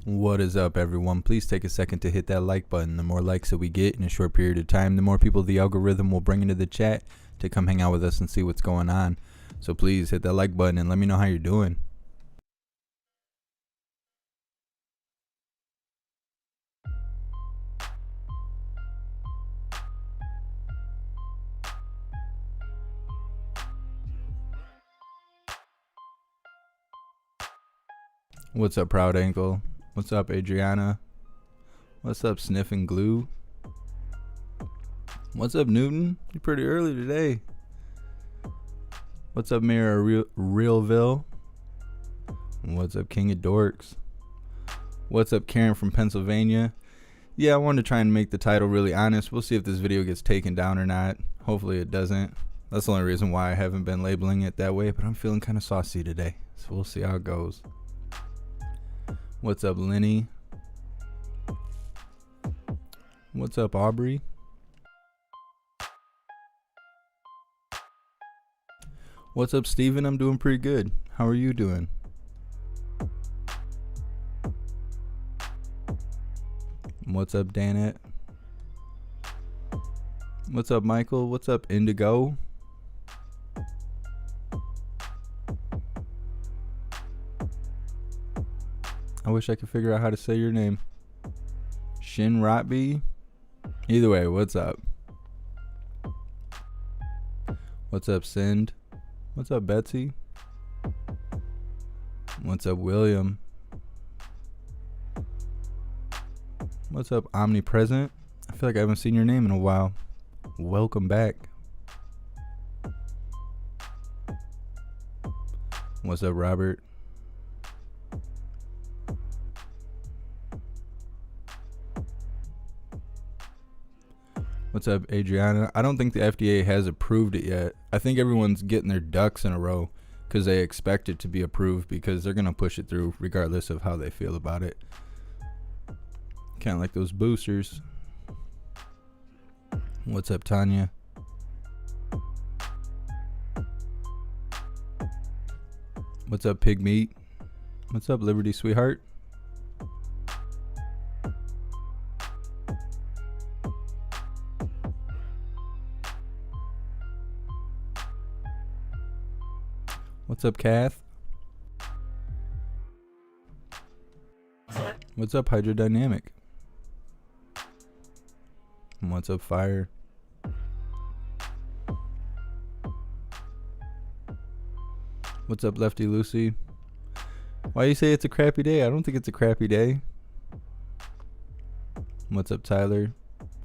What is up, everyone? Please take a second to hit that like button. The more likes that we get in a short period of time, the more people the algorithm will bring into the chat to come hang out with us and see what's going on. So please hit that like button and let me know how you're doing. What's up, Proud Ankle? What's up, Adriana? What's up, Sniffing Glue? What's up, Newton? You're pretty early today. What's up, Mayor Realville? What's up, King of Dorks? What's up, Karen from Pennsylvania? Yeah, I wanted to try and make the title really honest. We'll see if this video gets taken down or not. Hopefully it doesn't. That's the only reason why I haven't been labeling it that way, but I'm feeling kind of saucy today, so we'll see how it goes. What's up, Lenny? What's up, Aubrey? What's up, Steven? I'm doing pretty good. How are you doing? What's up, Danette? What's up, Michael? What's up, Indigo? I wish I could figure out how to say your name. Shin Rotby? Either way, what's up? What's up, Sind? What's up, Betsy? What's up, William? What's up, Omnipresent? I feel like I haven't seen your name in a while. Welcome back. What's up, Robert? What's up, Adriana? I don't think the FDA has approved it yet. I think everyone's getting their ducks in a row because they expect it to be approved because they're going to push it through regardless of how they feel about it. Kind of like those boosters. What's up, Tanya? What's up, Pig Meat? What's up, Liberty Sweetheart? What's up, Kath? What's up, Hydrodynamic? What's up, Fire? What's up, Lefty Lucy? Why you say it's a crappy day? I don't think it's a crappy day. What's up, Tyler?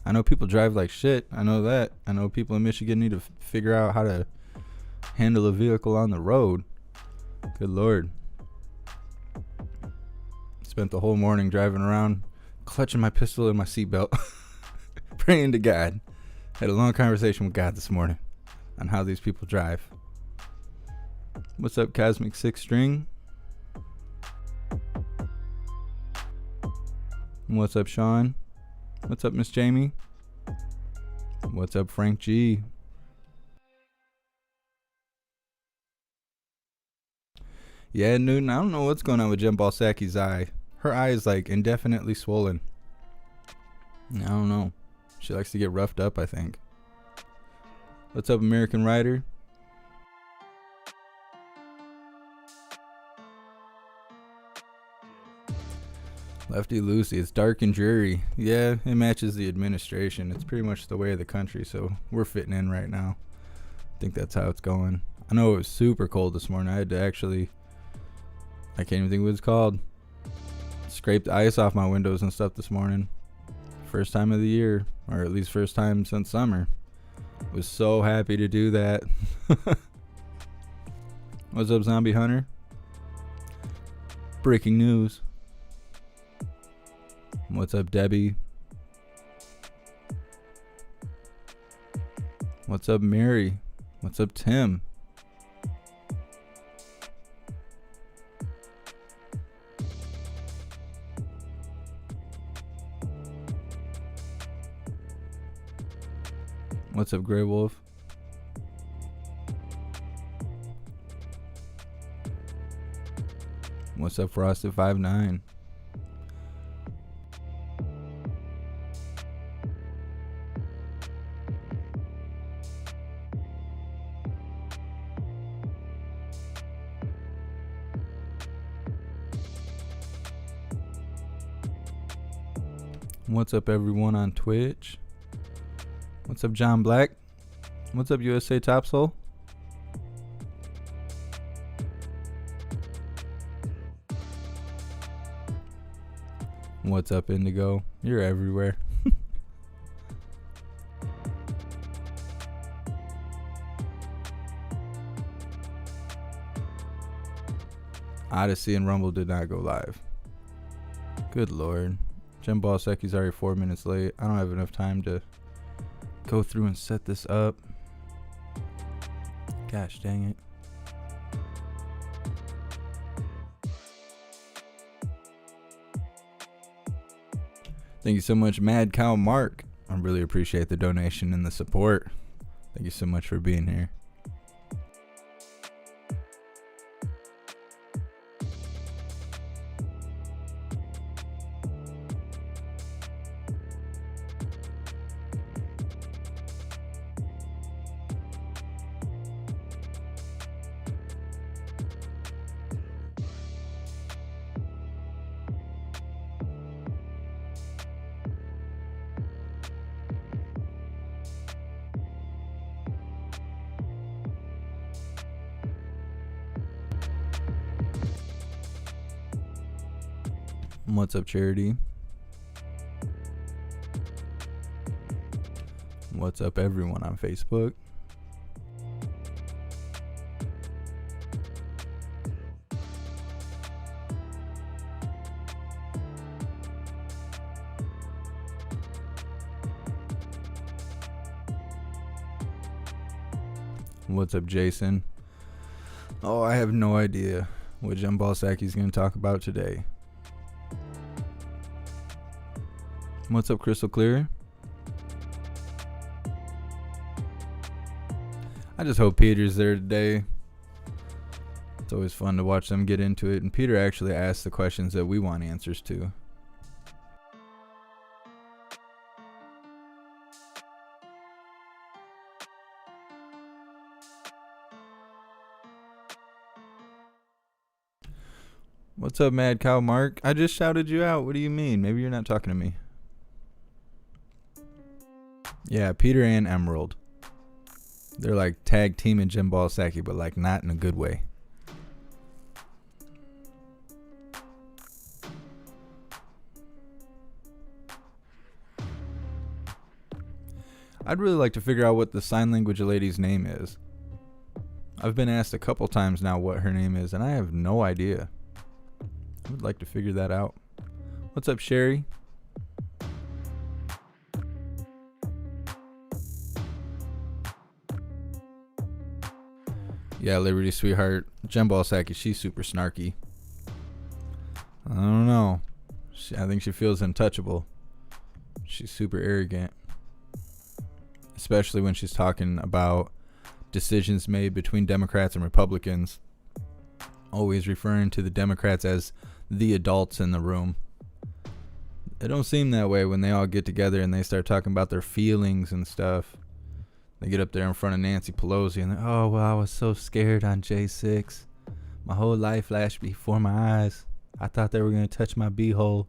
I know people drive like shit. I know that. I know people in Michigan need to figure out how to handle a vehicle on the road. Good Lord. Spent the whole morning driving around, clutching my pistol in my seatbelt, praying to God. Had a long conversation with God this morning on how these people drive. What's up, Cosmic Six String? What's up, Sean? What's up, Miss Jamie? What's up, Frank G? Yeah, Newton, I don't know what's going on with Jen Ball Psaki's eye. Her eye is like indefinitely swollen. I don't know. She likes to get roughed up, I think. What's up, American Rider? Lefty Lucy, it's dark and dreary. Yeah, it matches the administration. It's pretty much the way of the country, so we're fitting in right now. I think that's how it's going. I know it was super cold this morning. I had to actually, I can't even think what it's called, scrape the ice off my windows and stuff this morning. First time of the year, or at least first time since summer. Was so happy to do that. What's up, Zombie Hunter? Breaking news. What's up, Debbie? What's up, Mary? What's up, Tim? What's up, Grey Wolf? What's up, Frosted 59? What's up, everyone on Twitch? What's up, John Black? What's up, USA Top Soul? What's up, Indigo? You're everywhere. Odyssey and Rumble did not go live. Good lord. Jen Ball Psaki's already 4 minutes late. I don't have enough time to go through and set this up. Gosh dang it. Thank you so much, Mad Cow Mark. I really appreciate the donation and the support. Thank you so much for being here. What's up, Charity? What's up, everyone on Facebook? What's up, Jason? Oh, I have no idea what Jen Ball Psaki is going to talk about today. What's up, Crystal Clear? I just hope Peter's there today. It's always fun to watch them get into it. And Peter actually asks the questions that we want answers to. What's up, Mad Cow Mark? I just shouted you out. What do you mean? Maybe you're not talking to me. Yeah, Peter and Emerald. They're like tag teaming Jen Ball Psaki, but like not in a good way. I'd really like to figure out what the sign language lady's name is. I've been asked a couple times now what her name is, and I have no idea. I would like to figure that out. What's up, Sherry? Yeah, Liberty Sweetheart. Jen Ball Psaki, she's super snarky. I don't know. I think she feels untouchable. She's super arrogant. Especially when she's talking about decisions made between Democrats and Republicans. Always referring to the Democrats as the adults in the room. It don't seem that way when they all get together and they start talking about their feelings and stuff. They get up there in front of Nancy Pelosi and oh, well, I was so scared on J6. My whole life flashed before my eyes. I thought they were going to touch my beehole.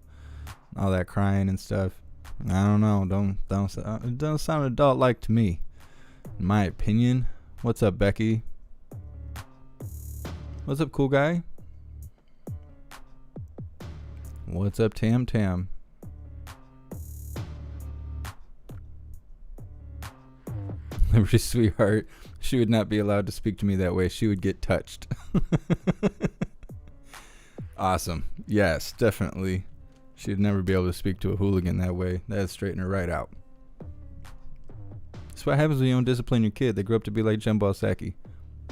All that crying and stuff. I don't know. It doesn't sound adult-like to me. In my opinion. What's up, Becky? What's up, cool guy? What's up, Tam Tam? Liberty Sweetheart, she would not be allowed to speak to me that way. She would get touched. Awesome. Yes, definitely. She'd never be able to speak to a hooligan that way. That'd straighten her right out. That's what happens when you don't discipline your kid. They grow up to be like Jen Ball Psaki.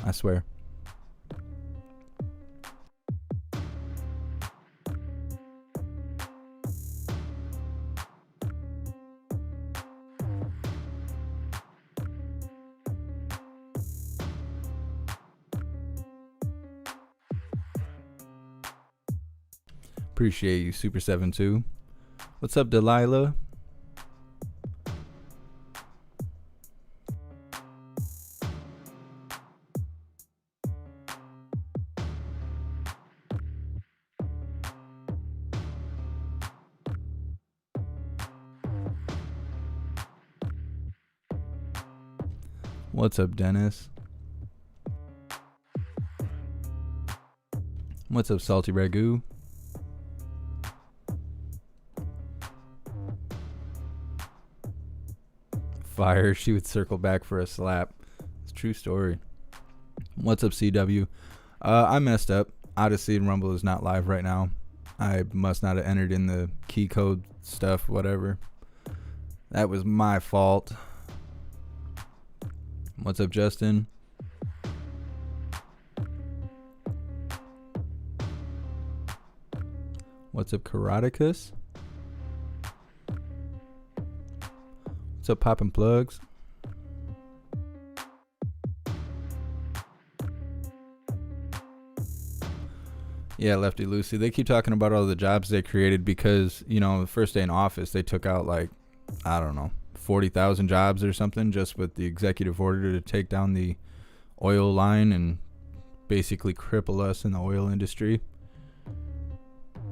I swear. Appreciate you, Super 72. What's up, Delilah? What's up, Dennis? What's up, Salty Ragu? Fire, she would circle back for a slap. It's a true story. What's up, CW? I messed up. Odyssey and Rumble is not live right now. I must not have entered in the key code stuff, whatever. That was my fault. What's up, Justin? What's up, Karaticus? What's up, Poppin' Plugs? Yeah, Lefty Lucy. They keep talking about all the jobs they created because, you know, the first day in office, they took out like, I don't know, 40,000 jobs or something just with the executive order to take down the oil line and basically cripple us in the oil industry.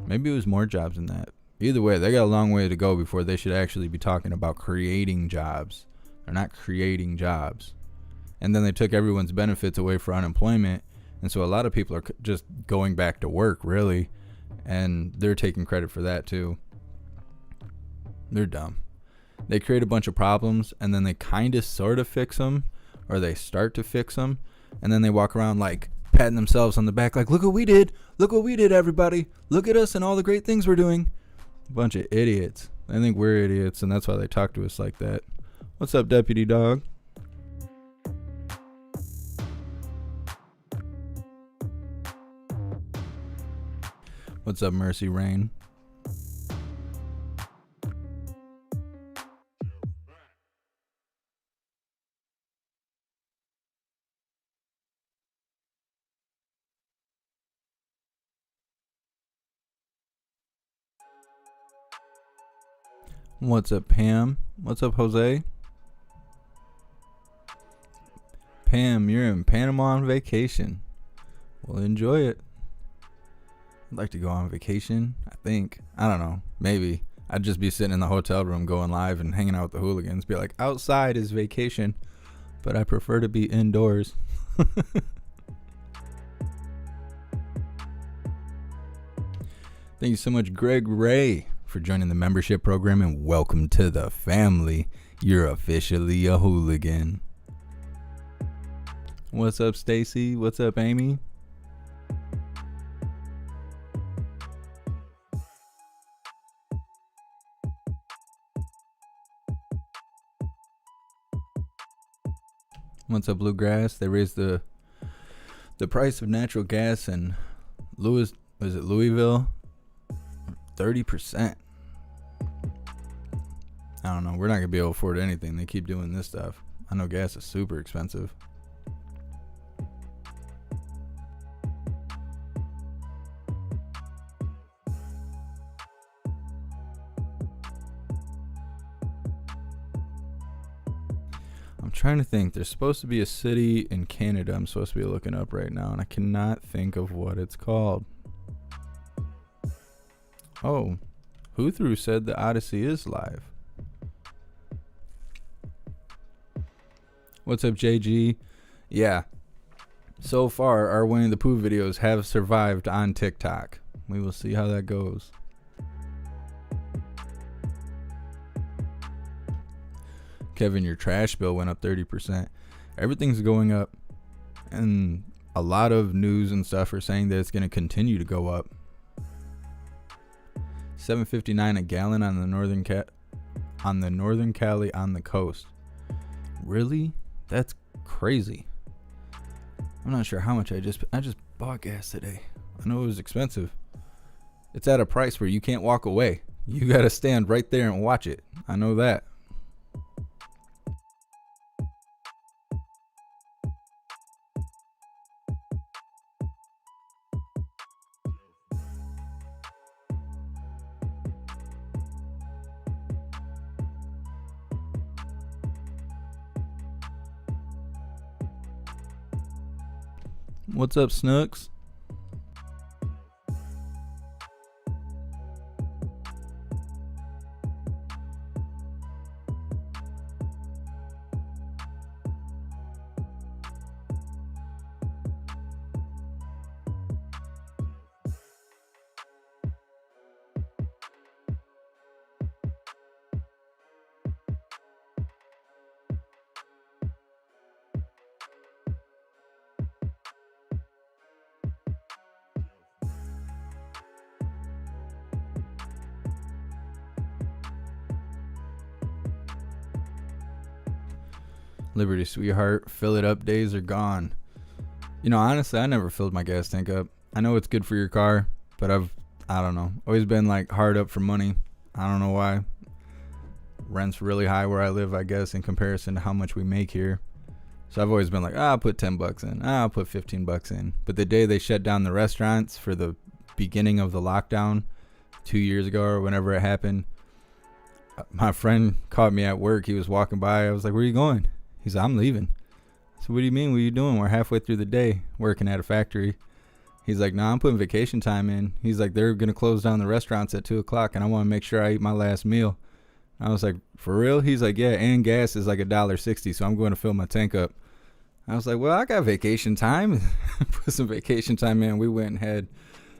Maybe it was more jobs than that. Either way, they got a long way to go before they should actually be talking about creating jobs. They're not creating jobs. And then they took everyone's benefits away for unemployment. And so a lot of people are just going back to work, really. And they're taking credit for that, too. They're dumb. They create a bunch of problems, and then they kind of sort of fix them, or they start to fix them. And then they walk around like patting themselves on the back like, look what we did. Look what we did, everybody. Look at us and all the great things we're doing. A bunch of idiots. I think we're idiots, and that's why they talk to us like that. What's up, Deputy Dog? What's up, Mercy Rain? What's up, Pam? What's up, Jose? Pam, you're in Panama on vacation. Well, enjoy it. I'd like to go on vacation, I think. I don't know. Maybe. I'd just be sitting in the hotel room going live and hanging out with the hooligans. Be like, outside is vacation, but I prefer to be indoors. Thank you so much, Greg Ray, for joining the membership program, and welcome to the family. You're officially a hooligan. What's up, Stacy? What's up, Amy? What's up, Bluegrass? They raised the price of natural gas in Louisville 30%. I don't know. We're not going to be able to afford anything. They keep doing this stuff. I know gas is super expensive. I'm trying to think. There's supposed to be a city in Canada I'm supposed to be looking up right now, and I cannot think of what it's called. Oh, Who said the Odyssey is live. What's up, JG? Yeah. So far, our Winnie the Pooh videos have survived on TikTok. We will see how that goes. Kevin, your trash bill went up 30%. Everything's going up. And a lot of news and stuff are saying that it's going to continue to go up. $7.59 a gallon on the Northern Cali on the coast. Really? That's crazy. I'm not sure how much I just bought gas today. I know it was expensive. It's at a price where you can't walk away. You got to stand right there and watch it. I know that. What's up, Snooks? Liberty, sweetheart. Fill it up days are gone. You know, honestly, I never filled my gas tank up. I know it's good for your car, but I don't know, always been like hard up for money. I don't know why. Rent's really high where I live, I guess, in comparison to how much we make here. So I've always been like, I'll put $10 in. I'll put $15 in. But the day they shut down the restaurants for the beginning of the lockdown 2 years ago or whenever it happened, my friend caught me at work. He was walking by. I was like, where are you going? He's like, I'm leaving. So what do you mean? What are you doing? We're halfway through the day working at a factory. He's like, no, I'm putting vacation time in. He's like, they're going to close down the restaurants at 2 o'clock and I want to make sure I eat my last meal. I was like, for real? He's like, yeah, and gas is like $1.60, so I'm going to fill my tank up. I was like, well, I got vacation time. Put some vacation time in. We went and had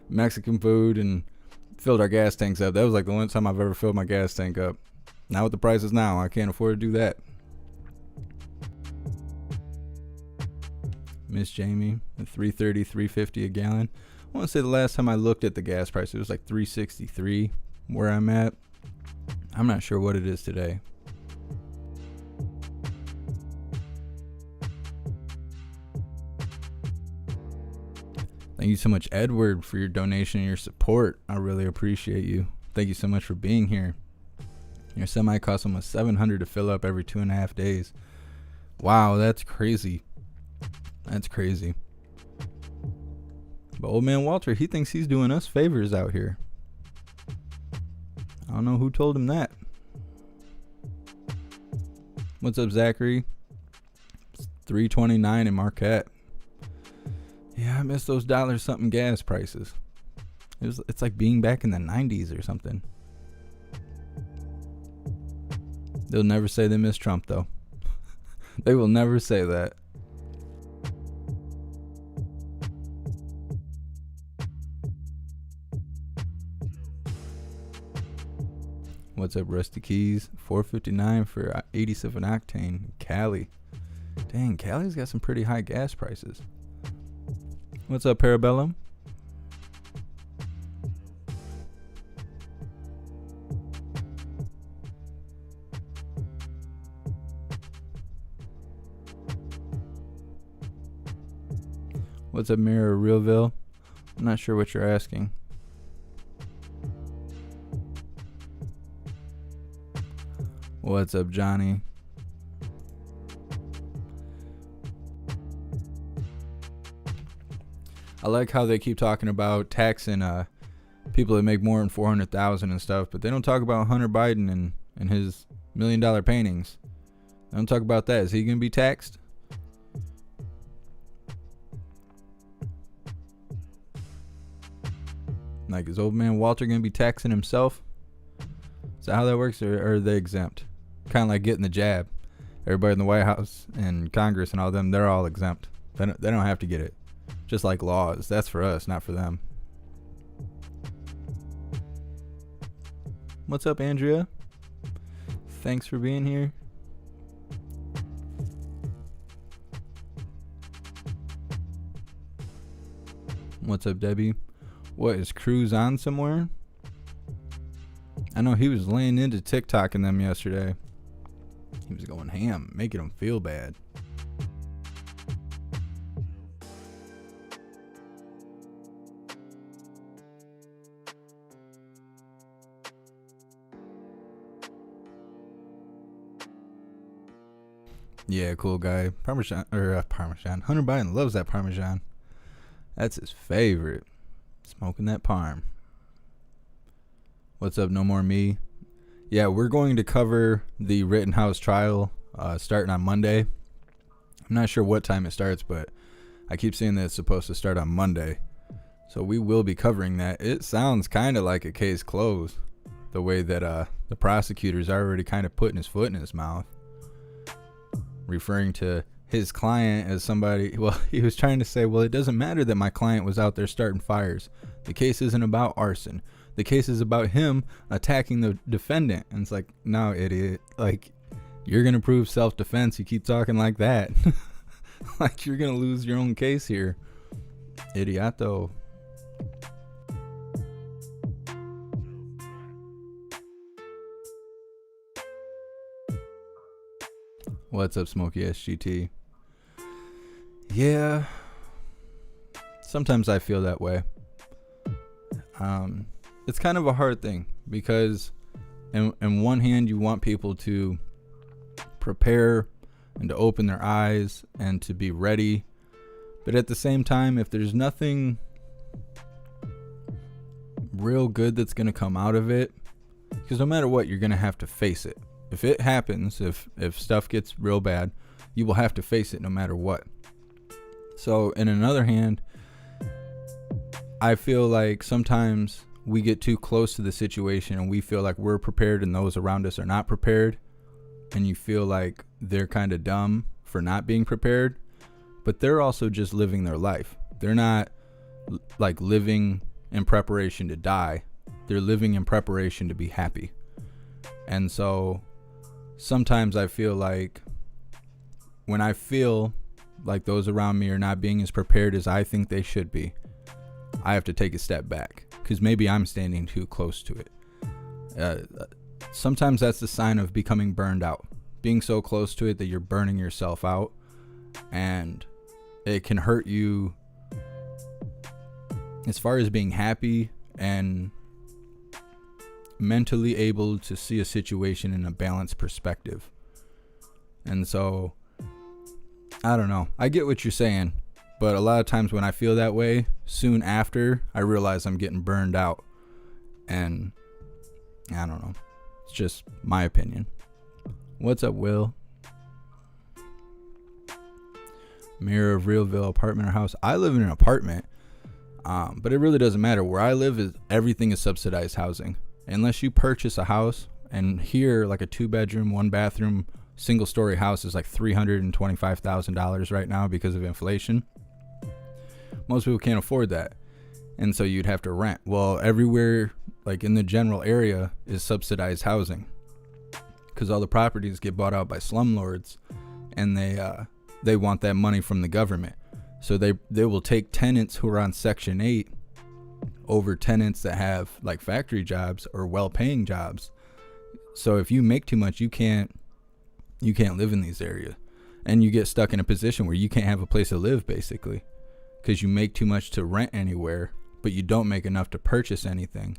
Mexican food and filled our gas tanks up. That was like the only time I've ever filled my gas tank up. Now with the prices now, I can't afford to do that. Miss Jamie, at $3.30, $3.50 a gallon. I want to say the last time I looked at the gas price, it was like $3.63 where I'm at. I'm not sure what it is today. Thank you so much, Edward, for your donation and your support. I really appreciate you. Thank you so much for being here. Your semi costs almost $700 to fill up every 2.5 days. Wow, that's crazy. That's crazy. But old man Walter, he thinks he's doing us favors out here. I don't know who told him that. What's up, Zachary? It's $3.29 in Marquette. Yeah, I miss those dollar something gas prices. It's like being back in the 90s or something. They'll never say they miss Trump, though. They will never say that. What's up, Rusty Keys? $4.59 for 87 octane. Cali. Dang, Cali's got some pretty high gas prices. What's up, Parabellum? What's up, Mirror Realville? I'm not sure what you're asking. What's up, Johnny? I like how they keep talking about taxing people that make more than $400,000 and stuff, but they don't talk about Hunter Biden and his $1 million paintings. They don't talk about that. Is he going to be taxed? Like, is old man Walter going to be taxing himself? Is that how that works, or are they exempt? Kind of like getting the jab. Everybody in the White House and Congress and all them, they're all exempt. They don't have to get it. Just like laws. That's for us, not for them. What's up, Andrea? Thanks for being here. What's up, Debbie? What, is Cruz on somewhere? I know he was laying into TikTok and them yesterday. He was going ham, making them feel bad. Yeah, cool guy. Parmesan. Hunter Biden loves that Parmesan. That's his favorite. Smoking that parm. What's up, No More Me? Yeah, we're going to cover the Rittenhouse trial starting on Monday. I'm not sure what time it starts, but I keep seeing that it's supposed to start on Monday. So we will be covering that. It sounds kind of like a case closed, the way that the prosecutor's already kind of putting his foot in his mouth, referring to his client as somebody. Well, he was trying to say, well, it doesn't matter that my client was out there starting fires. The case isn't about arson. The case is about him attacking the defendant. And it's like, no, idiot. Like, you're going to prove self-defense. You keep talking like that. Like, you're going to lose your own case here. Idioto. What's up, Smokey SGT? Yeah, sometimes I feel that way. It's kind of a hard thing because in one hand you want people to prepare and to open their eyes and to be ready, but at the same time, if there's nothing real good that's going to come out of it, because no matter what, you're going to have to face it. If it happens, if stuff gets real bad, you will have to face it no matter what. So in another hand, I feel like sometimes we get too close to the situation and we feel like we're prepared and those around us are not prepared, and you feel like they're kind of dumb for not being prepared, but they're also just living their life. They're not like living in preparation to die. They're living in preparation to be happy. And so sometimes I feel like when I feel like those around me are not being as prepared as I think they should be, I have to take a step back because maybe I'm standing too close to it. Sometimes that's the sign of becoming burned out, being so close to it that you're burning yourself out, and it can hurt you as far as being happy and mentally able to see a situation in a balanced perspective. And so I don't know, I get what you're saying, but a lot of times when I feel that way, soon after I realize I'm getting burned out, and I don't know, it's just my opinion. What's up, Will? Mayor of Realville, apartment or house? I live in an apartment, but it really doesn't matter. Where I live, everything is subsidized housing. Unless you purchase a house, and here, like a 2-bedroom, 1-bathroom, single-story house is like $325,000 right now because of inflation. Most people can't afford that, and so you'd have to rent. Well, everywhere, like in the general area, is subsidized housing because all the properties get bought out by slumlords, and they want that money from the government. So they will take tenants who are on Section 8 over tenants that have like factory jobs or well-paying jobs. So if you make too much, you can't live in these areas, and you get stuck in a position where you can't have a place to live, basically, because you make too much to rent anywhere, but you don't make enough to purchase anything.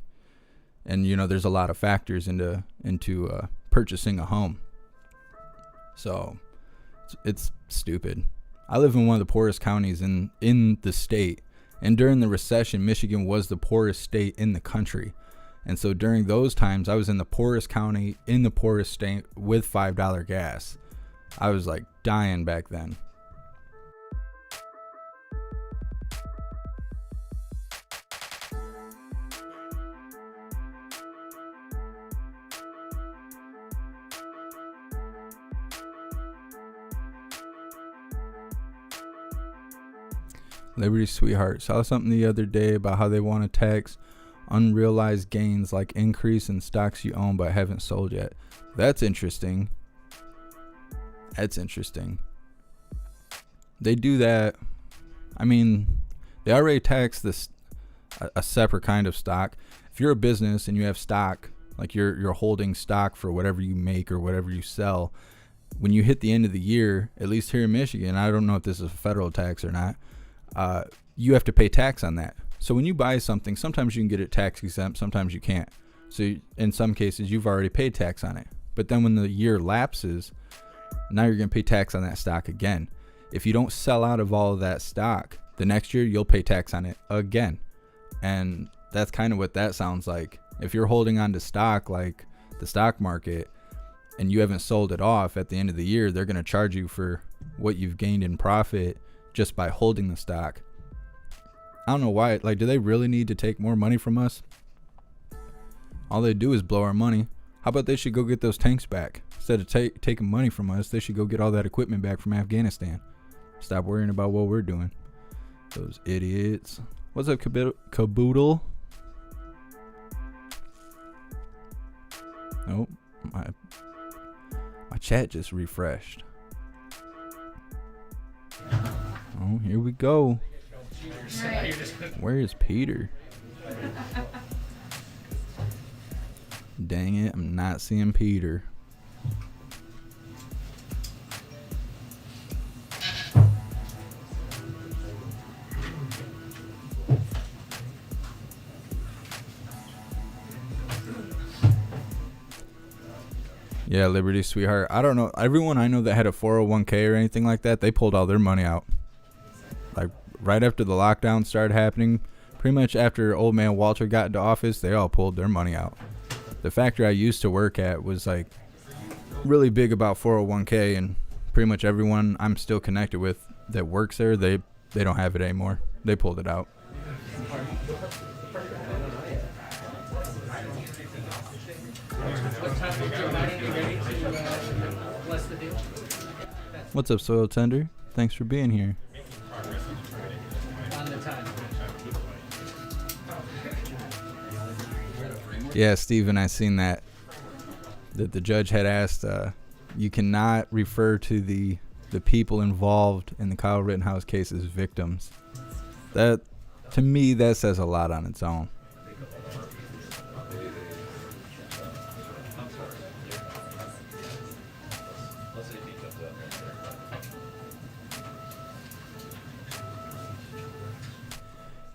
And you know, there's a lot of factors into purchasing a home. So it's stupid. I live in one of the poorest counties in the state, and during the recession, Michigan was the poorest state in the country. And so during those times, I was in the poorest county in the poorest state with $5 gas. I was like dying back then. Liberty Sweetheart saw something the other day about how they want to tax unrealized gains like increase in stocks you own but haven't sold yet. That's interesting. They do that. I mean, they already tax this a separate kind of stock. If you're a business and you have stock, like you're holding stock for whatever you make or whatever you sell, when you hit the end of the year, at least here in Michigan, I don't know if this is a federal tax or not, you have to pay tax on that. So when you buy something, sometimes you can get it tax exempt, sometimes you can't. So in some cases, you've already paid tax on it. But then when the year lapses, now you're going to pay tax on that stock again. If you don't sell out of all of that stock, the next year you'll pay tax on it again. And that's kind of what that sounds like. If you're holding on to stock like the stock market and you haven't sold it off at the end of the year, they're going to charge you for what you've gained in profit just by holding the stock. I don't know why. Like, do they really need to take more money from us? All they do is blow our money. How about they should go get those tanks back? Instead of taking money from us, they should go get all that equipment back from Afghanistan. Stop worrying about what we're doing. Those idiots. What's up, Caboodle? Nope. My chat just refreshed. Oh, here we go. Where is Peter? Dang it, I'm not seeing Peter. Yeah, Liberty Sweetheart. I don't know. Everyone I know that had a 401k or anything like that, they pulled all their money out. Like right after the lockdown started happening, pretty much after old man Walter got into office, they all pulled their money out. The factory I used to work at was like really big about 401k, and pretty much everyone I'm still connected with that works there, they don't have it anymore. They pulled it out. What's up, Soil Tender? Thanks for being here. Yeah, Steven, I seen that the judge had asked, you cannot refer to the people involved in the Kyle Rittenhouse case as victims. That, to me, that says a lot on its own.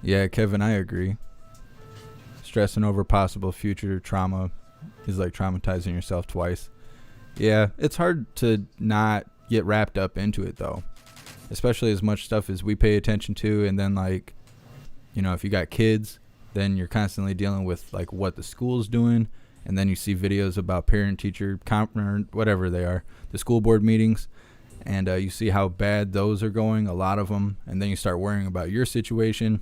Yeah, Kevin, I agree. Stressing over possible future trauma is like traumatizing yourself twice. Yeah, it's hard to not get wrapped up into it, though. Especially as much stuff as we pay attention to. And then, like, you know, if you got kids, then you're constantly dealing with, like, what the school's doing. And then you see videos about parent-teacher, or whatever they are, the school board meetings. And you see how bad those are going, a lot of them. And then you start worrying about your situation.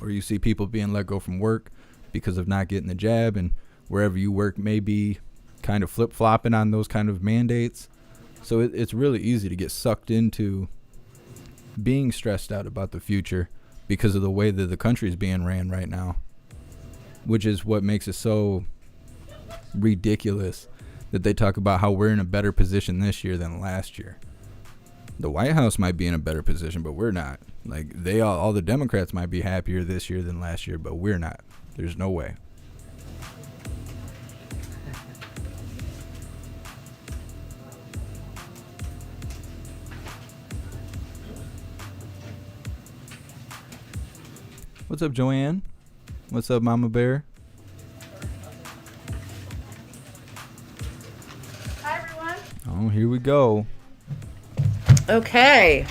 Or you see people being let go from work because of not getting the jab, and wherever you work may be kind of flip-flopping on those kind of mandates. So it's really easy to get sucked into being stressed out about the future because of the way that the country is being ran right now, which is what makes it so ridiculous that they talk about how we're in a better position this year than last year. The White House might be in a better position, but we're not. Like, all the Democrats might be happier this year than last year, but we're not. There's no way. What's up, Joanne? What's up, Mama Bear? Hi, everyone. Oh, here we go. Okay.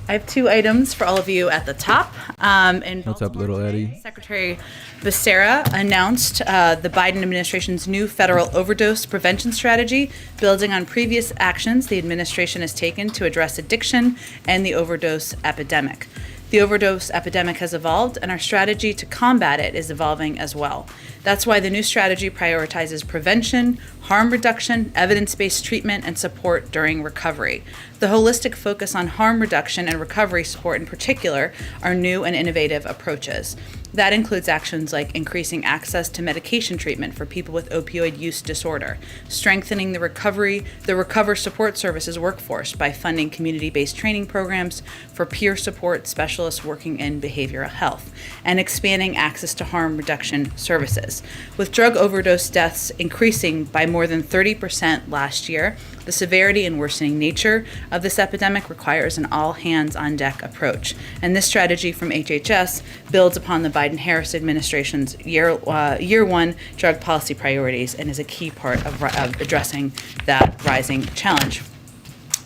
I have two items for all of you at the top. What's up, little Eddie? Secretary Becerra announced the Biden administration's new federal overdose prevention strategy, building on previous actions the administration has taken to address addiction and the overdose epidemic. The overdose epidemic has evolved, and our strategy to combat it is evolving as well. That's why the new strategy prioritizes prevention, harm reduction, evidence-based treatment, and support during recovery. The holistic focus on harm reduction and recovery support in particular are new and innovative approaches. That includes actions like increasing access to medication treatment for people with opioid use disorder, strengthening the recover support services workforce by funding community-based training programs for peer support specialists working in behavioral health, and expanding access to harm reduction services. With drug overdose deaths increasing by more than 30% last year, the severity and worsening nature of this epidemic requires an all-hands-on-deck approach. And this strategy from HHS builds upon the Biden-Harris administration's year one drug policy priorities and is a key part of addressing that rising challenge.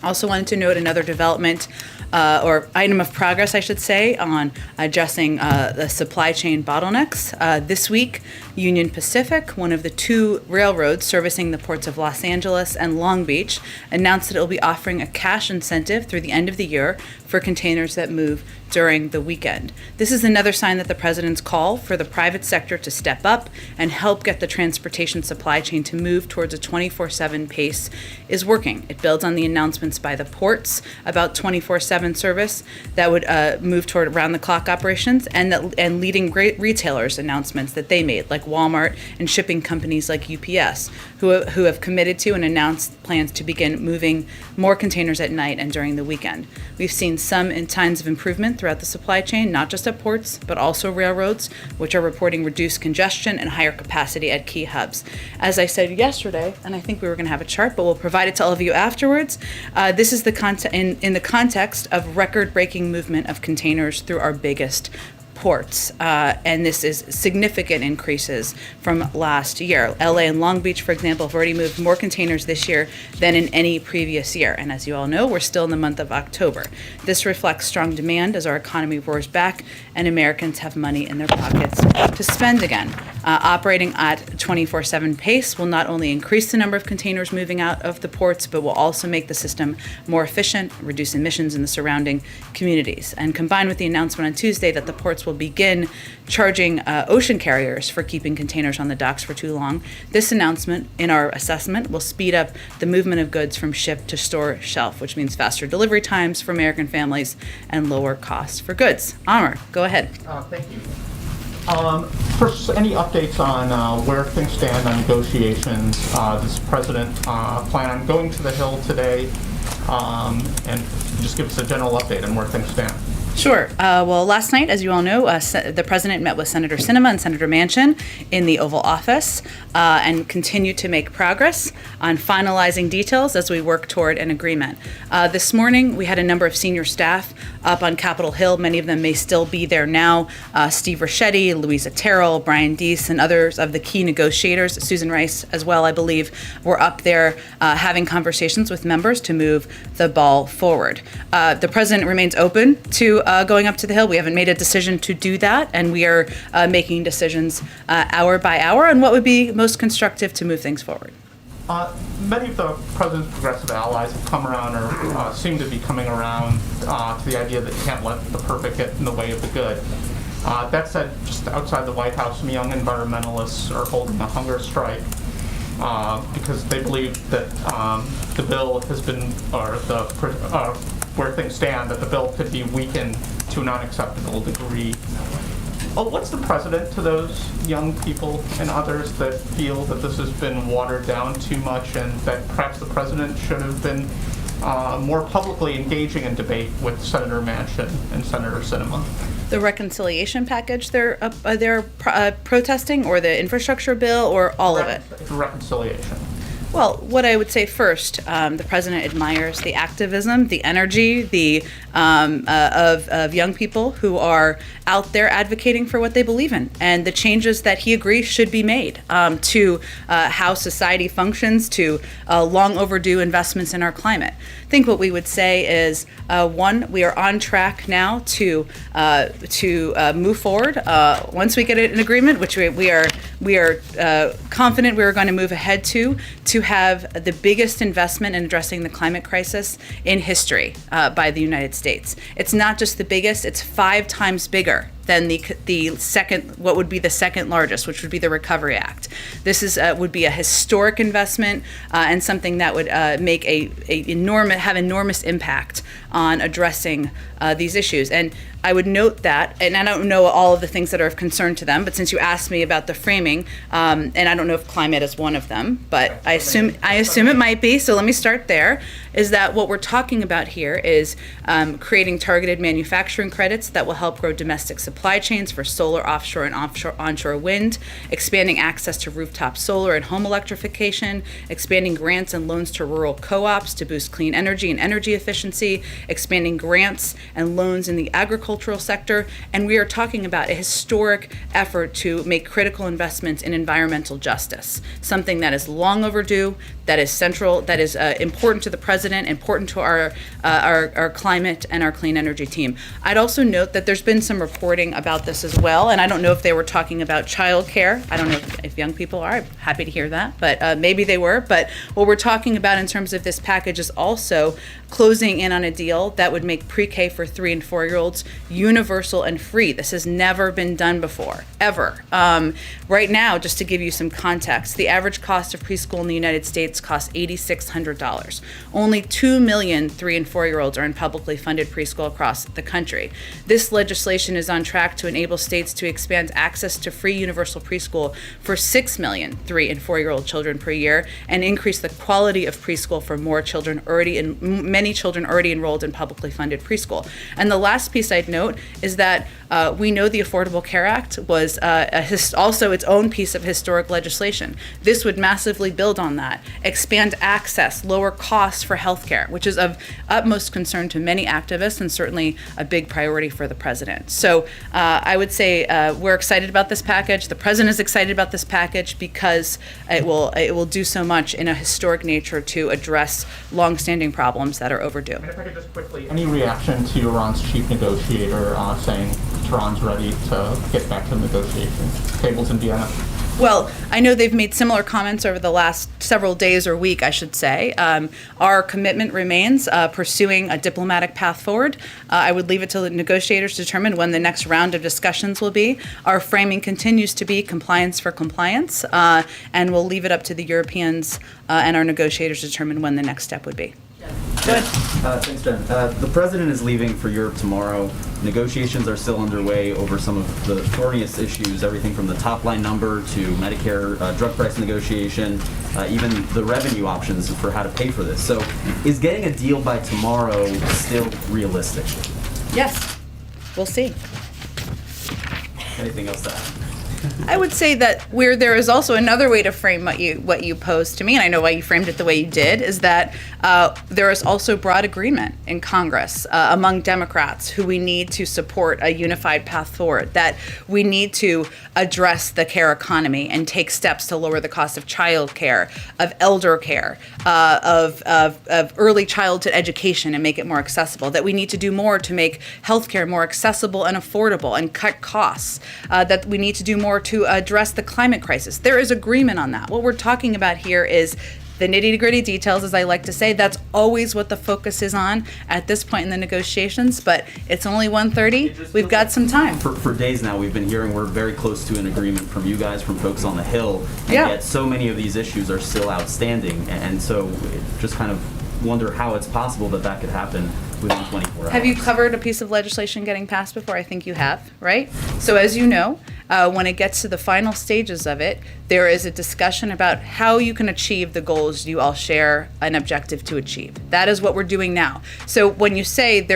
Also wanted to note another development or item of progress, I should say, on addressing the supply chain bottlenecks. This week, Union Pacific, one of the two railroads servicing the ports of Los Angeles and Long Beach, announced that it will be offering a cash incentive through the end of the year for containers that move during the weekend. This is another sign that the president's call for the private sector to step up and help get the transportation supply chain to move towards a 24/7 pace is working. It builds on the announcements by the ports about 24/7 service that would move toward around-the-clock operations, and leading great retailers' announcements that they made, like Walmart and shipping companies like UPS, who have committed to and announced plans to begin moving more containers at night and during the weekend. We've seen some signs of improvement throughout the supply chain, not just at ports, but also railroads, which are reporting reduced congestion and higher capacity at key hubs. As I said yesterday, and I think we were going to have a chart, but we'll provide it to all of you afterwards, this is the in the context of record-breaking movement of containers through our biggest ports, and this is significant increases from last year. LA and Long Beach, for example, have already moved more containers this year than in any previous year. And as you all know, we're still in the month of October. This reflects strong demand as our economy roars back and Americans have money in their pockets to spend again. Operating at 24/7 pace will not only increase the number of containers moving out of the ports, but will also make the system more efficient, reduce emissions in the surrounding communities. And combined with the announcement on Tuesday that the ports will begin charging ocean carriers for keeping containers on the docks for too long, this announcement, in our assessment, will speed up the movement of goods from ship to store shelf, which means faster delivery times for American families and lower costs for goods. Amr, go ahead. Thank you. First, any updates on where things stand on negotiations? Does the president plan on going to the Hill today? And just give us a general update on where things stand. Sure. Well, last night, as you all know, the president met with Senator Sinema and Senator Manchin in the Oval Office and continued to make progress on finalizing details as we work toward an agreement. This morning, we had a number of senior staff up on Capitol Hill. Many of them may still be there now. Steve Ricchetti, Louisa Terrell, Brian Deese, and others of the key negotiators, Susan Rice as well, I believe, were up there having conversations with members to move the ball forward. The president remains open to going up to the Hill. We haven't made a decision to do that, and we are making decisions hour by hour on what would be most constructive to move things forward. Many of the president's progressive allies have come around or seem to be coming around to the idea that you can't let the perfect get in the way of the good. That said, just outside the White House, some young environmentalists are holding a hunger strike because they believe that the bill has been, or where things stand, that the bill could be weakened to an unacceptable degree. What's the president to those young people and others that feel that this has been watered down too much and that perhaps the president should have been more publicly engaging in debate with Senator Manchin and Senator Sinema? The reconciliation package they're protesting, or the infrastructure bill, or all of it? Reconciliation. Well, what I would say first, the president admires the activism, the energy, of young people who are out there advocating for what they believe in, and the changes that he agrees should be made to how society functions, to long overdue investments in our climate. I think what we would say is, one, we are on track now to move forward once we get an agreement, which we are confident we are going to move ahead to have the biggest investment in addressing the climate crisis in history by the United States. It's not just the biggest; it's 5 times bigger than the second, what would be the second largest, which would be the Recovery Act. This is would be a historic investment and something that would make have enormous impact on addressing these issues. And I would note that, and I don't know all of the things that are of concern to them, but since you asked me about the framing, and I don't know if climate is one of them, but I assume it might be, so let me start there, is that what we're talking about here is creating targeted manufacturing credits that will help grow domestic supply chains for solar, offshore, and onshore wind, expanding access to rooftop solar and home electrification, expanding grants and loans to rural co-ops to boost clean energy and energy efficiency, expanding grants and loans in the agricultural sector, and we are talking about a historic effort to make critical investments in environmental justice, something that is long overdue, that is central, that is important to the president, important to our climate and our clean energy team. I'd also note that there's been some reporting about this as well, and I don't know if they were talking about childcare. I don't know if young people are. I'm happy to hear that, but maybe they were. But what we're talking about in terms of this package is also closing in on a deal that would make pre-K for 3 and 4-year-olds universal and free. This has never been done before, ever. Right now, just to give you some context, the average cost of preschool in the United States costs $8,600. Only 2 million 3 and 4-year-olds are in publicly funded preschool across the country. This legislation is on track to enable states to expand access to free universal preschool for 6 million 3 and 4-year-old children per year and increase the quality of preschool for more children many children already enrolled in publicly funded preschool. And the last piece I'd note is that we know the Affordable Care Act was also its own piece of historic legislation. This would massively build on that, expand access, lower costs for healthcare, which is of utmost concern to many activists and certainly a big priority for the president. So I would say we're excited about this package. The president is excited about this package because it will do so much in a historic nature to address longstanding problems that are overdue. And if I could just quickly, any reaction to Iran's chief negotiator saying Tehran's ready to get back to the negotiation tables in Vienna? Well, I know they've made similar comments over the last several days or week, I should say. Our commitment remains pursuing a diplomatic path forward. I would leave it to the negotiators to determine when the next round of discussions will be. Our framing continues to be compliance for compliance, and we'll leave it up to the Europeans and our negotiators to determine when the next step would be. Go ahead. Thanks, Jen. The president is leaving for Europe tomorrow. Negotiations are still underway over some of the thorniest issues, everything from the top line number to Medicare drug price negotiation, even the revenue options for how to pay for this. So is getting a deal by tomorrow still realistic? Yes, we'll see. Anything else to add? I would say that where there is also another way to frame what you posed to me, and I know why you framed it the way you did, is that there is also broad agreement in Congress among Democrats who we need to support a unified path forward, that we need to address the care economy and take steps to lower the cost of child care, of elder care, of early childhood education and make it more accessible, that we need to do more to make healthcare more accessible and affordable and cut costs, that we need to do more to address the climate crisis. There is agreement on that. What we're talking about here is the nitty-gritty details, as I like to say. That's always what the focus is on at this point in the negotiations, but it's only 1:30. We've got some time. For days now, we've been hearing we're very close to an agreement from you guys, from folks on the Hill, and Yeah. yet so many of these issues are still outstanding, and so just kind of wonder how it's possible that could happen within 24 hours. Have you covered a piece of legislation getting passed before? I think you have, right? So as you know, when it gets to the final stages of it, there is a discussion about how you can achieve the goals you all share an objective to achieve. That is what we're doing now. So when you say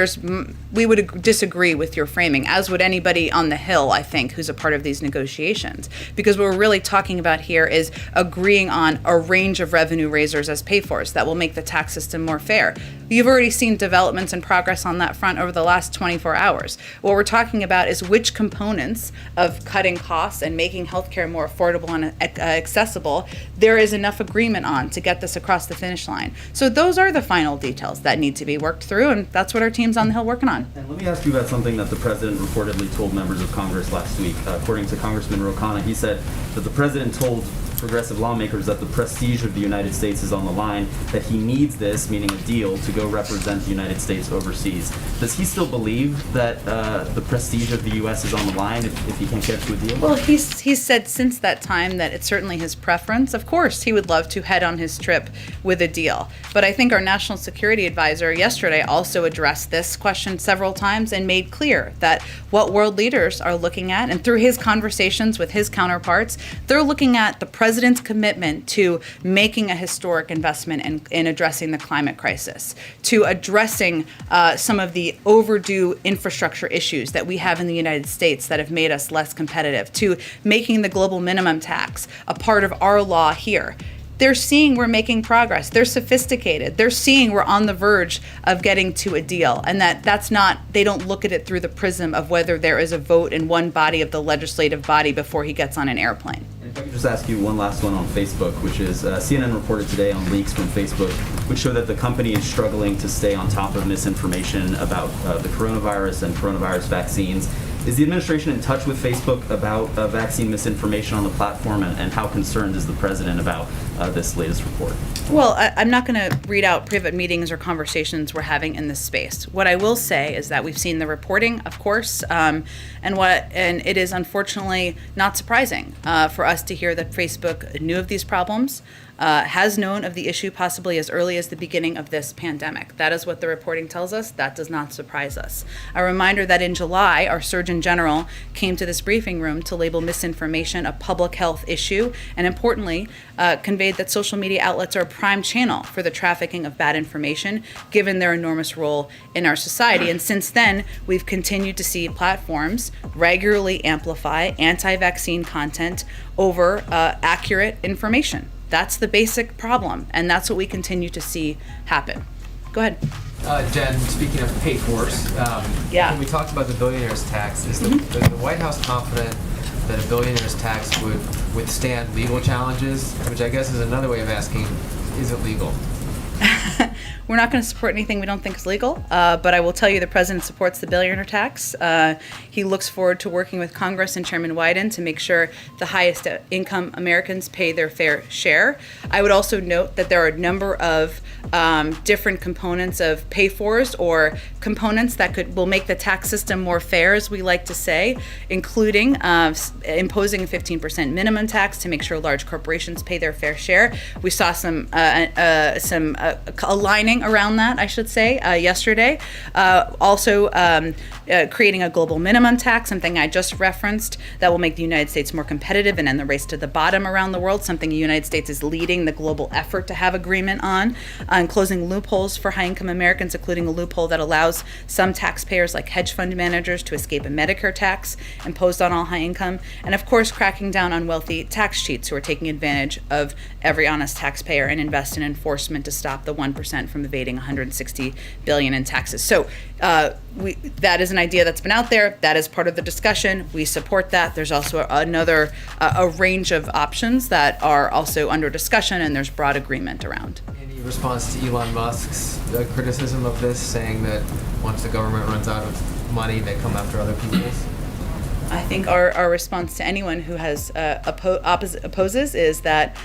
we would disagree with your framing, as would anybody on the Hill, I think, who's a part of these negotiations. Because what we're really talking about here is agreeing on a range of revenue raisers as pay-fors that will make the tax system more fair. You've already seen developments and progress on that front over the last 24 hours. What we're talking about is which components of cutting costs and making healthcare more affordable and accessible there is enough agreement on to get this across the finish line. So those are the final details that need to be worked through, and that's what our team's on the Hill working on. And let me ask you about something that the president reportedly told members of Congress last week. According to Congressman Ro Khanna, he said that the president told progressive lawmakers that the prestige of the United States is on the line, that he needs this, meaning a deal, to go represent the United States overseas. Does he still believe that the prestige of the U.S. is on the line if he can't get to a deal? Well, he's said since that time that it's certainly his preference. Of course, he would love to head on his trip with a deal. But I think our national security advisor yesterday also addressed this question several times and made clear that what world leaders are looking at, and through his conversations with his counterparts, they're looking at the president's commitment to making a historic investment in addressing the climate crisis, to addressing some of the overdue infrastructure issues that we have in the United States that have made us less competitive, to making the global minimum tax a part of our law here. They're seeing we're making progress. They're sophisticated. They're seeing we're on the verge of getting to a deal, and that's not, they don't look at it through the prism of whether there is a vote in one body of the legislative body before he gets on an airplane. And if I could just ask you one last one on Facebook, which is CNN reported today on leaks from Facebook, which show that the company is struggling to stay on top of misinformation about the coronavirus and coronavirus vaccines. Is the administration in touch with Facebook about vaccine misinformation on the platform, and how concerned is the president about this latest report? Well, I'm not going to read out private meetings or conversations we're having in this space. What I will say is that we've seen the reporting, of course, and it is unfortunately not surprising for us to hear that Facebook knew of these problems, has known of the issue possibly as early as the beginning of this pandemic. That is what the reporting tells us. That does not surprise us. A reminder that in July, our Surgeon General came to this briefing room to label misinformation a public health issue, and importantly, conveyed that social media outlets are a prime channel for the trafficking of bad information, given their enormous role in our society. And since then, we've continued to see platforms regularly amplify anti-vaccine content over accurate information. That's the basic problem, and that's what we continue to see happen. Go ahead. Jen, speaking of pay force, Yeah. when we talked about the billionaire's tax, is the White House confident that a billionaire's tax would withstand legal challenges? Which I guess is another way of asking, is it legal? We're not going to support anything we don't think is legal, but I will tell you the president supports the billionaire tax. He looks forward to working with Congress and Chairman Wyden to make sure the highest income Americans pay their fair share. I would also note that there are a number of different components of pay-fors or components that will make the tax system more fair, as we like to say, including imposing a 15% minimum tax to make sure large corporations pay their fair share. We saw some aligning around that, I should say, yesterday. Also, creating a global minimum tax, something I just referenced, that will make the United States more competitive and end the race to the bottom around the world, something the United States is leading the global effort to have agreement on closing loopholes for high-income Americans, including a loophole that allows some taxpayers like hedge fund managers to escape a Medicare tax imposed on all high income, and of course cracking down on wealthy tax cheats who are taking advantage of every honest taxpayer and invest in enforcement to stop the 1% from evading $160 billion in taxes. So that is an idea that's been out there. That is part of the discussion. We support that. There's also a range of options that are also under discussion, and there's broad agreement around. Any response to Elon Musk's criticism of this, saying that once the government runs out of money, they come after other people's? I think our response to anyone who has opposes is that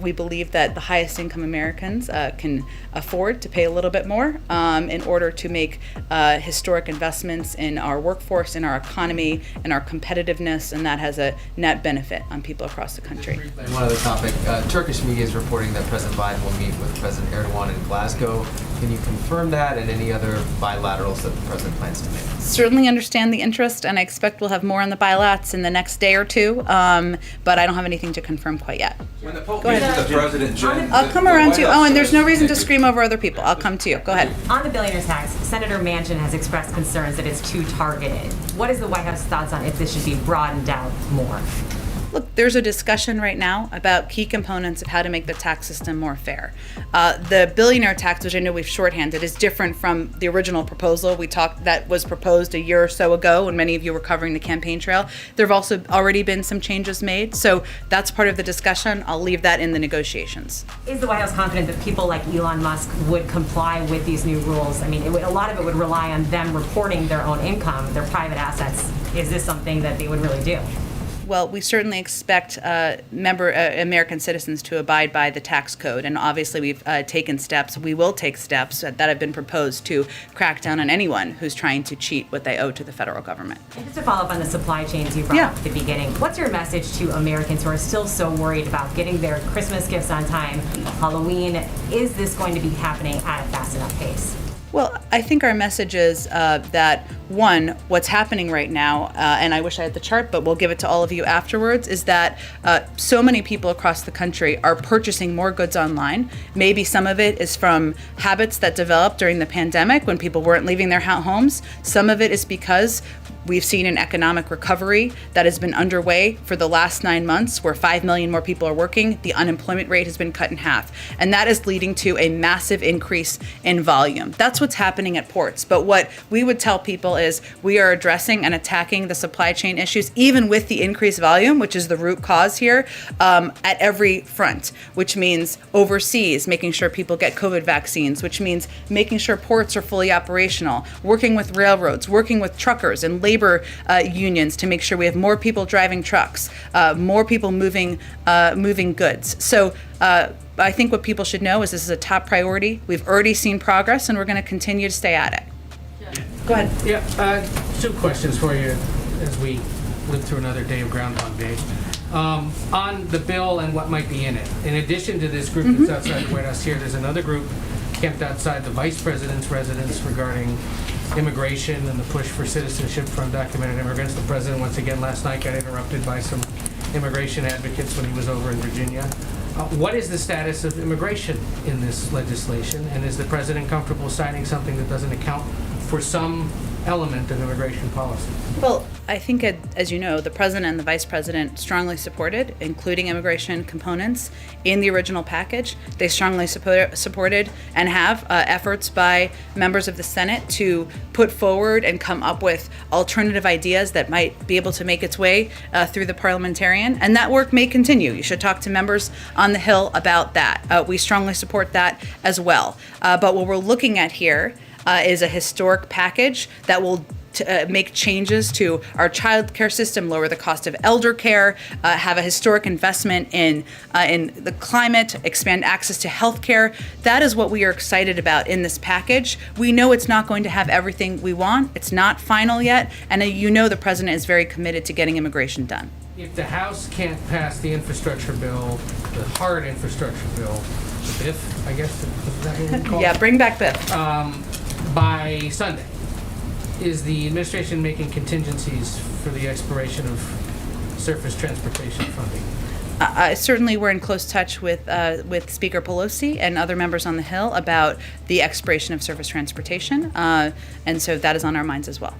we believe that the highest income Americans can afford to pay a little bit more in order to make historic investments in our workforce, in our economy, in our competitiveness, and that has a net benefit on people across the country. One other topic, Turkish media is reporting that President Biden will meet with President Erdogan in Glasgow. Can you confirm that and any other bilaterals that the president plans to make? Certainly understand the interest, and I expect we'll have more on the bilats in the next day or two, but I don't have anything to confirm quite yet. When the Pope Go ahead. meets the president, Jen, I'll come around to you. Oh, and there's no reason to scream over other people. I'll come to you. Go ahead. On the billionaire tax, Senator Manchin has expressed concerns that it's too targeted. What is the White House thoughts on if this should be broadened out more? Look, there's a discussion right now about key components of how to make the tax system more fair. The billionaire tax, which I know we've shorthanded, is different from the original proposal that was proposed a year or so ago when many of you were covering the campaign trail. There have also already been some changes made, so that's part of the discussion. I'll leave that in the negotiations. Is the White House confident that people like Elon Musk would comply with these new rules? I mean, a lot of it would rely on them reporting their own income, their private assets. Is this something that they would really do? Well, we certainly expect American citizens to abide by the tax code, and obviously we've taken steps. We will take steps that have been proposed to crack down on anyone who's trying to cheat what they owe to the federal government. And just to follow up on the supply chains you brought up at the beginning, what's your message to Americans who are still so worried about getting their Christmas gifts on time, Halloween? Is this going to be happening at a fast enough pace? Well, I think our message is that, one, what's happening right now, and I wish I had the chart, but we'll give it to all of you afterwards, is that so many people across the country are purchasing more goods online. Maybe some of it is from habits that developed during the pandemic when people weren't leaving their homes. Some of it is because we've seen an economic recovery that has been underway for the last 9 months, where 5 million more people are working. The unemployment rate has been cut in half, and that is leading to a massive increase in volume. That's what's happening at ports. But what we would tell people is we are addressing and attacking the supply chain issues, even with the increased volume, which is the root cause here, at every front, which means overseas, making sure people get COVID vaccines, which means making sure ports are fully operational, working with railroads, working with truckers and labor unions to make sure we have more people driving trucks, more people moving goods. So I think what people should know is this is a top priority. We've already seen progress, and we're going to continue to stay at it. Go ahead. Yeah, 2 questions for you as we live through another day of Groundhog Day. On the bill and what might be in it. In addition to this group that's outside the White House here, there's another group camped outside the Vice President's residence regarding immigration and the push for citizenship for undocumented immigrants. The President, once again, last night got interrupted by some immigration advocates when he was over in Virginia. What is the status of immigration in this legislation, and is the President comfortable signing something that doesn't account for some element of immigration policy. Well, I think, as you know, the president and the vice president strongly supported including immigration components in the original package. They strongly supported and have efforts by members of the Senate to put forward and come up with alternative ideas that might be able to make its way through the parliamentarian. And that work may continue. You should talk to members on the Hill about that. We strongly support that as well. But what we're looking at here is a historic package that will make changes to our child care system, lower the cost of elder care, have a historic investment in the climate, expand access to health care. That is what we are excited about in this package. We know it's not going to have everything we want. It's not final yet. And you know the president is very committed to getting immigration done. If the House can't pass the infrastructure bill, the hard infrastructure bill, the BIF, I guess, is that what we call it? Yeah, bring back Biff. By Sunday, is the administration making contingencies for the expiration of surface transportation funding? Certainly, we're in close touch with Speaker Pelosi and other members on the Hill about the expiration of surface transportation, and so that is on our minds as well.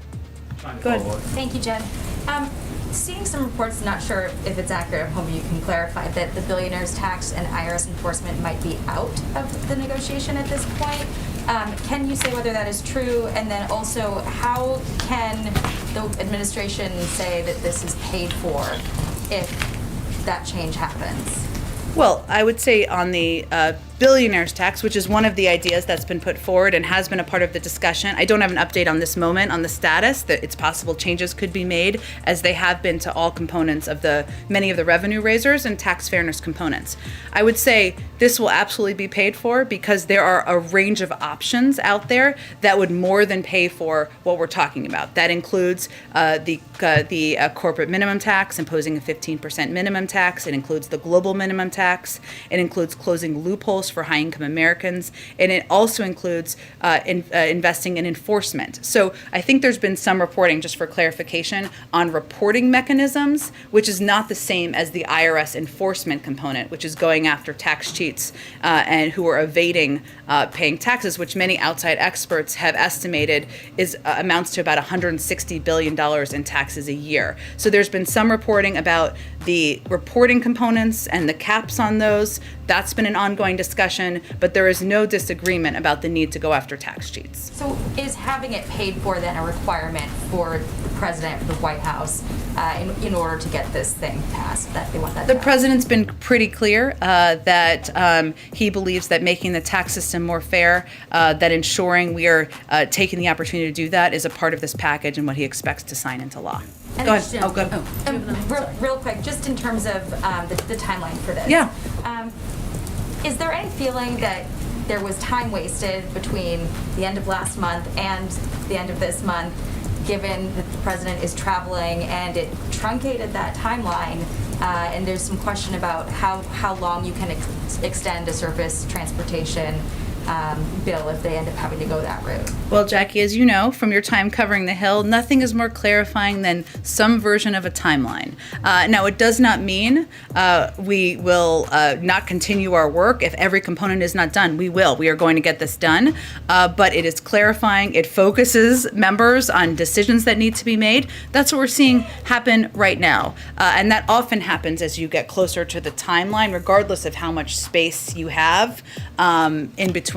Go ahead. Thank you, Jen. Seeing some reports, not sure if it's accurate, I'm hoping you can clarify, that the billionaire's tax and IRS enforcement might be out of the negotiation at this point. Can you say whether that is true? And then also, how can the administration say that this is paid for if that change happens? Well, I would say on the billionaire's tax, which is one of the ideas that's been put forward and has been a part of the discussion. I don't have an update on this moment on the status, that it's possible changes could be made, as they have been to all components of many of the revenue raisers and tax fairness components. I would say this will absolutely be paid for because there are a range of options out there that would more than pay for what we're talking about. That includes the corporate minimum tax, imposing a 15% minimum tax. It includes the global minimum tax. It includes closing loopholes for high-income Americans, and it also includes investing in enforcement. So I think there's been some reporting, just for clarification, on reporting mechanisms, which is not the same as the IRS enforcement component, which is going after tax cheats and who are evading paying taxes, which many outside experts have estimated amounts to about $160 billion in taxes a year. So there's been some reporting about the reporting components and the caps on those. That's been an ongoing discussion, but there is no disagreement about the need to go after tax cheats. So is having it paid for then a requirement for the president, for the White House, in order to get this thing passed, that they want that The done? president's been pretty clear that he believes that making the tax system more fair, that ensuring we are taking the opportunity to do that is a part of this package and what he expects to sign into law. And Go ahead. Oh, go ahead. Real quick, just in terms of the timeline for this. Yeah. Is there any feeling that there was time wasted between the end of last month and the end of this month, given that the president is traveling, and it truncated that timeline? And there's some question about how long you can extend a surface transportation bill if they end up having to go that route. Well, Jackie, as you know from your time covering the Hill, nothing is more clarifying than some version of a timeline. Now, it does not mean we will not continue our work if every component is not done. We will. We are going to get this done. But it is clarifying. It focuses members on decisions that need to be made. That's what we're seeing happen right now. And that often happens as you get closer to the timeline, regardless of how much space you have in between.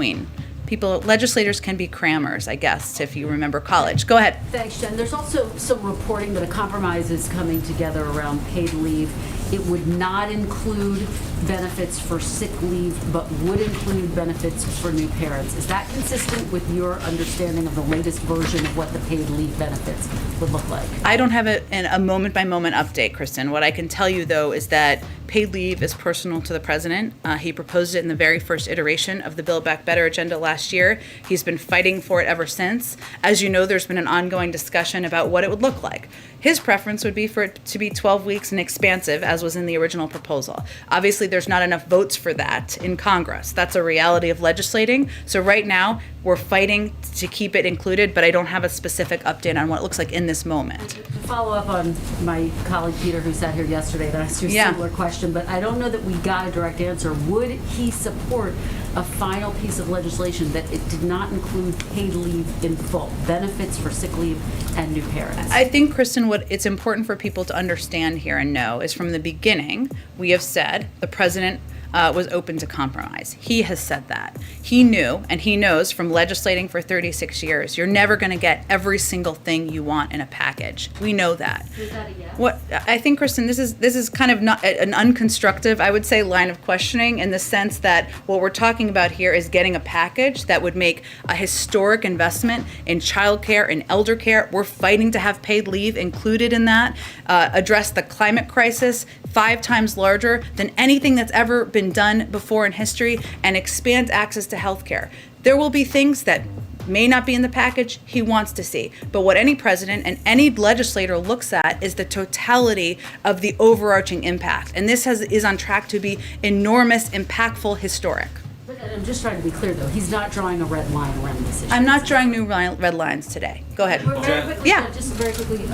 Legislators can be crammers, I guess, if you remember college. Go ahead. Thanks, Jen. There's also some reporting that a compromise is coming together around paid leave. It would not include benefits for sick leave, but would include benefits for new parents. Is that consistent with your understanding of the latest version of what the paid leave benefits would look like? I don't have a moment-by-moment update, Kristen. What I can tell you, though, is that paid leave is personal to the president. He proposed it in the very first iteration of the Build Back Better agenda last year. He's been fighting for it ever since. As you know, there's been an ongoing discussion about what it would look like. His preference would be for it to be 12 weeks and expansive, as was in the original proposal. Obviously, there's not enough votes for that in Congress. That's a reality of legislating. So right now, we're fighting to keep it included, but I don't have a specific update on what it looks like in this moment. To follow up on my colleague Peter, who sat here yesterday, that asked you a similar question. question, but I don't know that we got a direct answer. Would he support a final piece of legislation that it did not include paid leave in full, benefits for sick leave and new parents? I think, Kristen, what it's important for people to understand here and know is from the beginning, we have said the president was open to compromise. He has said that. He knew and he knows from legislating for 36 years, you're never going to get every single thing you want in a package. We know that. Is that a yes? What I think, Kristen, this is kind of not an unconstructive, I would say, line of questioning in the sense that what we're talking about here is getting a package that would make a historic investment in childcare and elder care. We're fighting to have paid leave included in that, address the climate crisis 5 times larger than anything that's ever been done before in history, and expand access to health care. There will be things that may not be in the package he wants to see. But what any president and any legislator looks at is the totality of the overarching impact. And this is on track to be enormous, impactful, historic. But I'm just trying to be clear, though. He's not drawing a red line around this issue. I'm not drawing new red lines today. Go ahead. Very quickly, Yeah. just very quickly,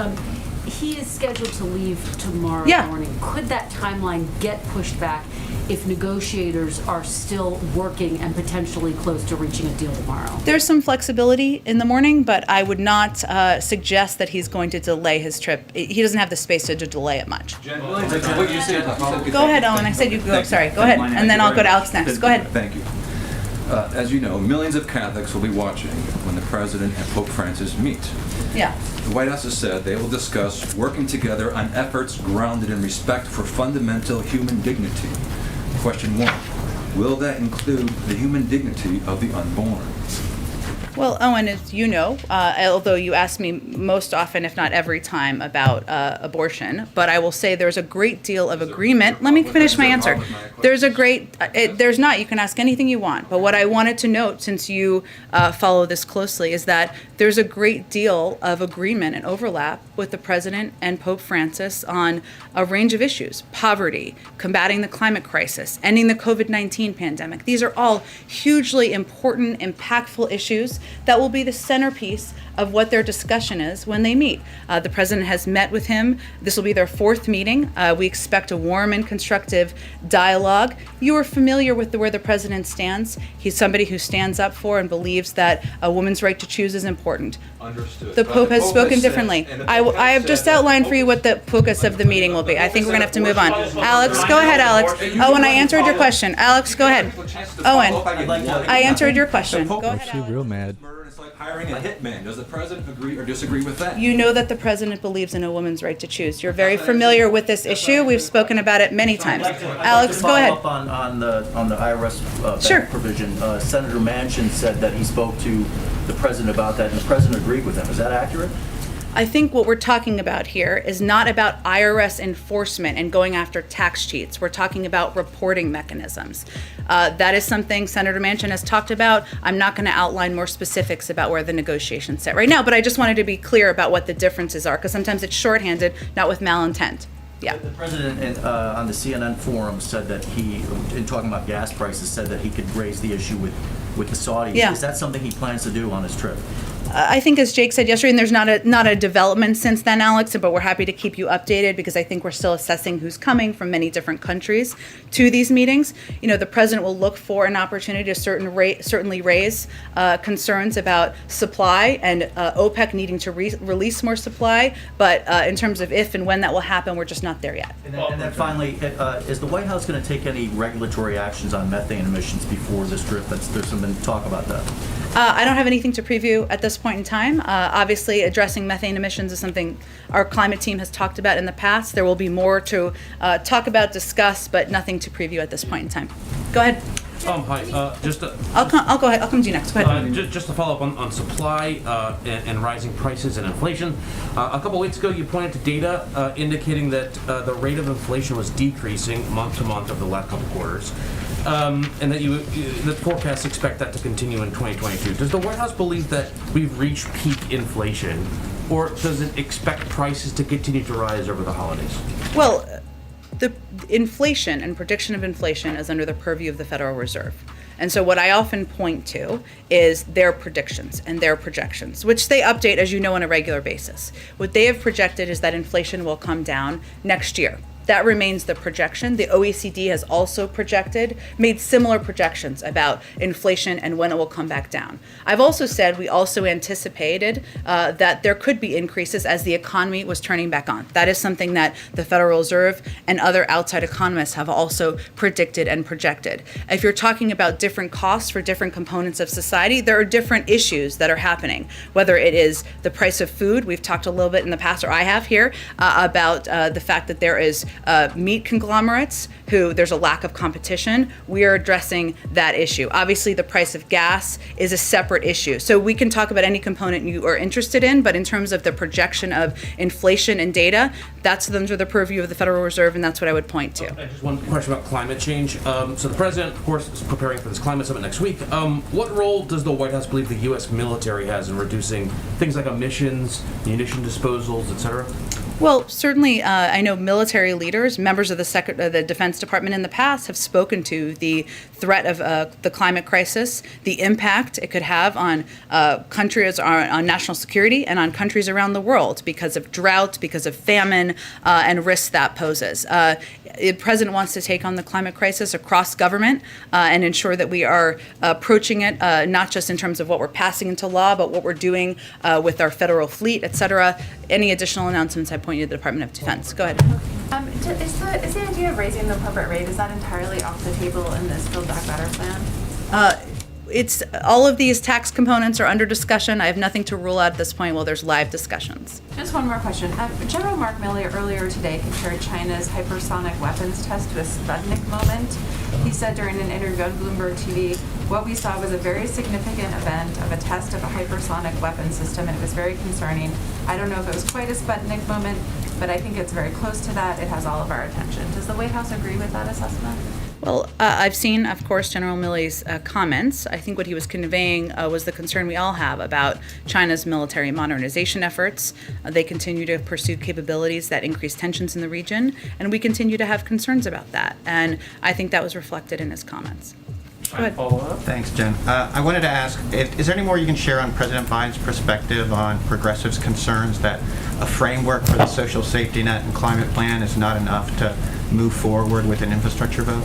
he is scheduled to leave tomorrow Yeah. morning. Could that timeline get pushed back if negotiators are still working and potentially close to reaching a deal tomorrow? There's some flexibility in the morning, but I would not suggest that he's going to delay his trip. He doesn't have the space to delay it much. Go ahead, Owen. I said you go. Sorry. Go ahead. And then I'll go to Alex next. Go ahead. Thank you. As you know, millions of Catholics will be watching when the President and Pope Francis meet. Yeah. The White House has said they will discuss working together on efforts grounded in respect for fundamental human dignity. Question 1, will that include the human dignity of the unborn? Well, Owen, as you know, although you ask me most often, if not every time, about abortion, but I will say there's a great deal of agreement. Let me finish my answer. There's not. You can ask anything you want. But what I wanted to note, since you follow this closely, is that there's a great deal of agreement and overlap with the President and Pope Francis on a range of issues: poverty, combating the climate crisis, ending the COVID-19 pandemic. These are all hugely important, impactful issues that will be the centerpiece of what their discussion is when they meet. The president has met with him. This will be their 4th meeting. We expect a warm and constructive dialogue. You are familiar with where the president stands. He's somebody who stands up for and believes that a woman's right to choose is important. Understood. The Pope has spoken differently. I have just outlined for you what the focus of the meeting will be. I think we're going to have to move on. Alex, go ahead, Alex. Owen, I answered your question. Alex, go ahead. Owen, I answered your question. Go ahead, She's real Alex. mad. It's like hiring a hitman. Does the President agree or disagree with that? You know that the president believes in a woman's right to choose. You're very familiar with this issue. We've spoken about it many times. Alex, go ahead. Follow up on the IRS Sure. provision. Senator Manchin said that he spoke to the president about that, and the president agreed with him. Is that accurate? I think what we're talking about here is not about IRS enforcement and going after tax cheats. We're talking about reporting mechanisms. That is something Senator Manchin has talked about. I'm not going to outline more specifics about where the negotiations sit right now, but I just wanted to be clear about what the differences are, because sometimes it's shorthanded, not with malintent. Yeah. The president on the CNN forum said that he, in talking about gas prices, said that he could raise the issue with the Saudis. Yeah. Is that something he plans to do on his trip? I think, as Jake said yesterday, and there's not a development since then, Alex, but we're happy to keep you updated, because I think we're still assessing who's coming from many different countries to these meetings. You know, the president will look for an opportunity to certainly raise concerns about supply and OPEC needing to release more supply. But in terms of if and when that will happen, we're just not there yet. And then finally, is the White House going to take any regulatory actions on methane emissions before this trip? There's some talk about that. I don't have anything to preview at this point in time. Obviously, addressing methane emissions is something our climate team has talked about in the past. There will be more to talk about, discuss, but nothing to preview at this point in time. Go ahead. Hi. I'll go ahead. I'll come to you next. Go ahead. Just to follow up on supply and rising prices and inflation. A couple weeks ago, you pointed to data indicating that the rate of inflation was decreasing month to month over the last couple quarters, and that the forecasts expect that to continue in 2022. Does the White House believe that we've reached peak inflation, or does it expect prices to continue to rise over the holidays? Well, the inflation and prediction of inflation is under the purview of the Federal Reserve. And so what I often point to is their predictions and their projections, which they update, as you know, on a regular basis. What they have projected is that inflation will come down next year. That remains the projection. The OECD has also made similar projections about inflation and when it will come back down. I've also said we also anticipated that there could be increases as the economy was turning back on. That is something that the Federal Reserve and other outside economists have also predicted and projected. If you're talking about different costs for different components of society, there are different issues that are happening, whether it is the price of food. We've talked a little bit in the past, or I have here, about the fact that there is meat conglomerates who there's a lack of competition. We are addressing that issue. Obviously, the price of gas is a separate issue. So we can talk about any component you are interested in, but in terms of the projection of inflation and data, that's under the purview of the Federal Reserve, and that's what I would point to. Just one question about climate change. So the president, of course, is preparing for this climate summit next week. What role does the White House believe the U.S. military has in reducing things like emissions, munition disposals, et cetera? Well, certainly, I know military leaders, members of the Defense Department in the past have spoken to the threat of the climate crisis, the impact it could have on countries, on national security, and on countries around the world because of drought, because of famine, and risks that poses. The president wants to take on the climate crisis across government and ensure that we are approaching it not just in terms of what we're passing into law, but what we're doing with our federal fleet, et cetera. Any additional announcements, I point you to the Department of Defense. Go ahead. Is the idea of raising the corporate rate, is that entirely off the table in this Build Back Better plan? It's all of these tax components are under discussion. I have nothing to rule out at this point while there's live discussions. Just one more question. General Mark Milley earlier today compared China's hypersonic weapons test to a Sputnik moment. He said during an interview on Bloomberg TV, what we saw was a very significant event of a test of a hypersonic weapon system, and it was very concerning. I don't know if it was quite a Sputnik moment, but I think it's very close to that. It has all of our attention. Does the White House agree with that assessment? Well, I've seen, of course, General Milley's comments. I think what he was conveying was the concern we all have about China's military modernization efforts. They continue to pursue capabilities that increase tensions in the region, and we continue to have concerns about that. And I think that was reflected in his comments. Go ahead. Follow-up? Thanks, Jen. I wanted to ask, is there any more you can share on President Biden's perspective on progressives' concerns that a framework for the social safety net and climate plan is not enough to move forward with an infrastructure vote?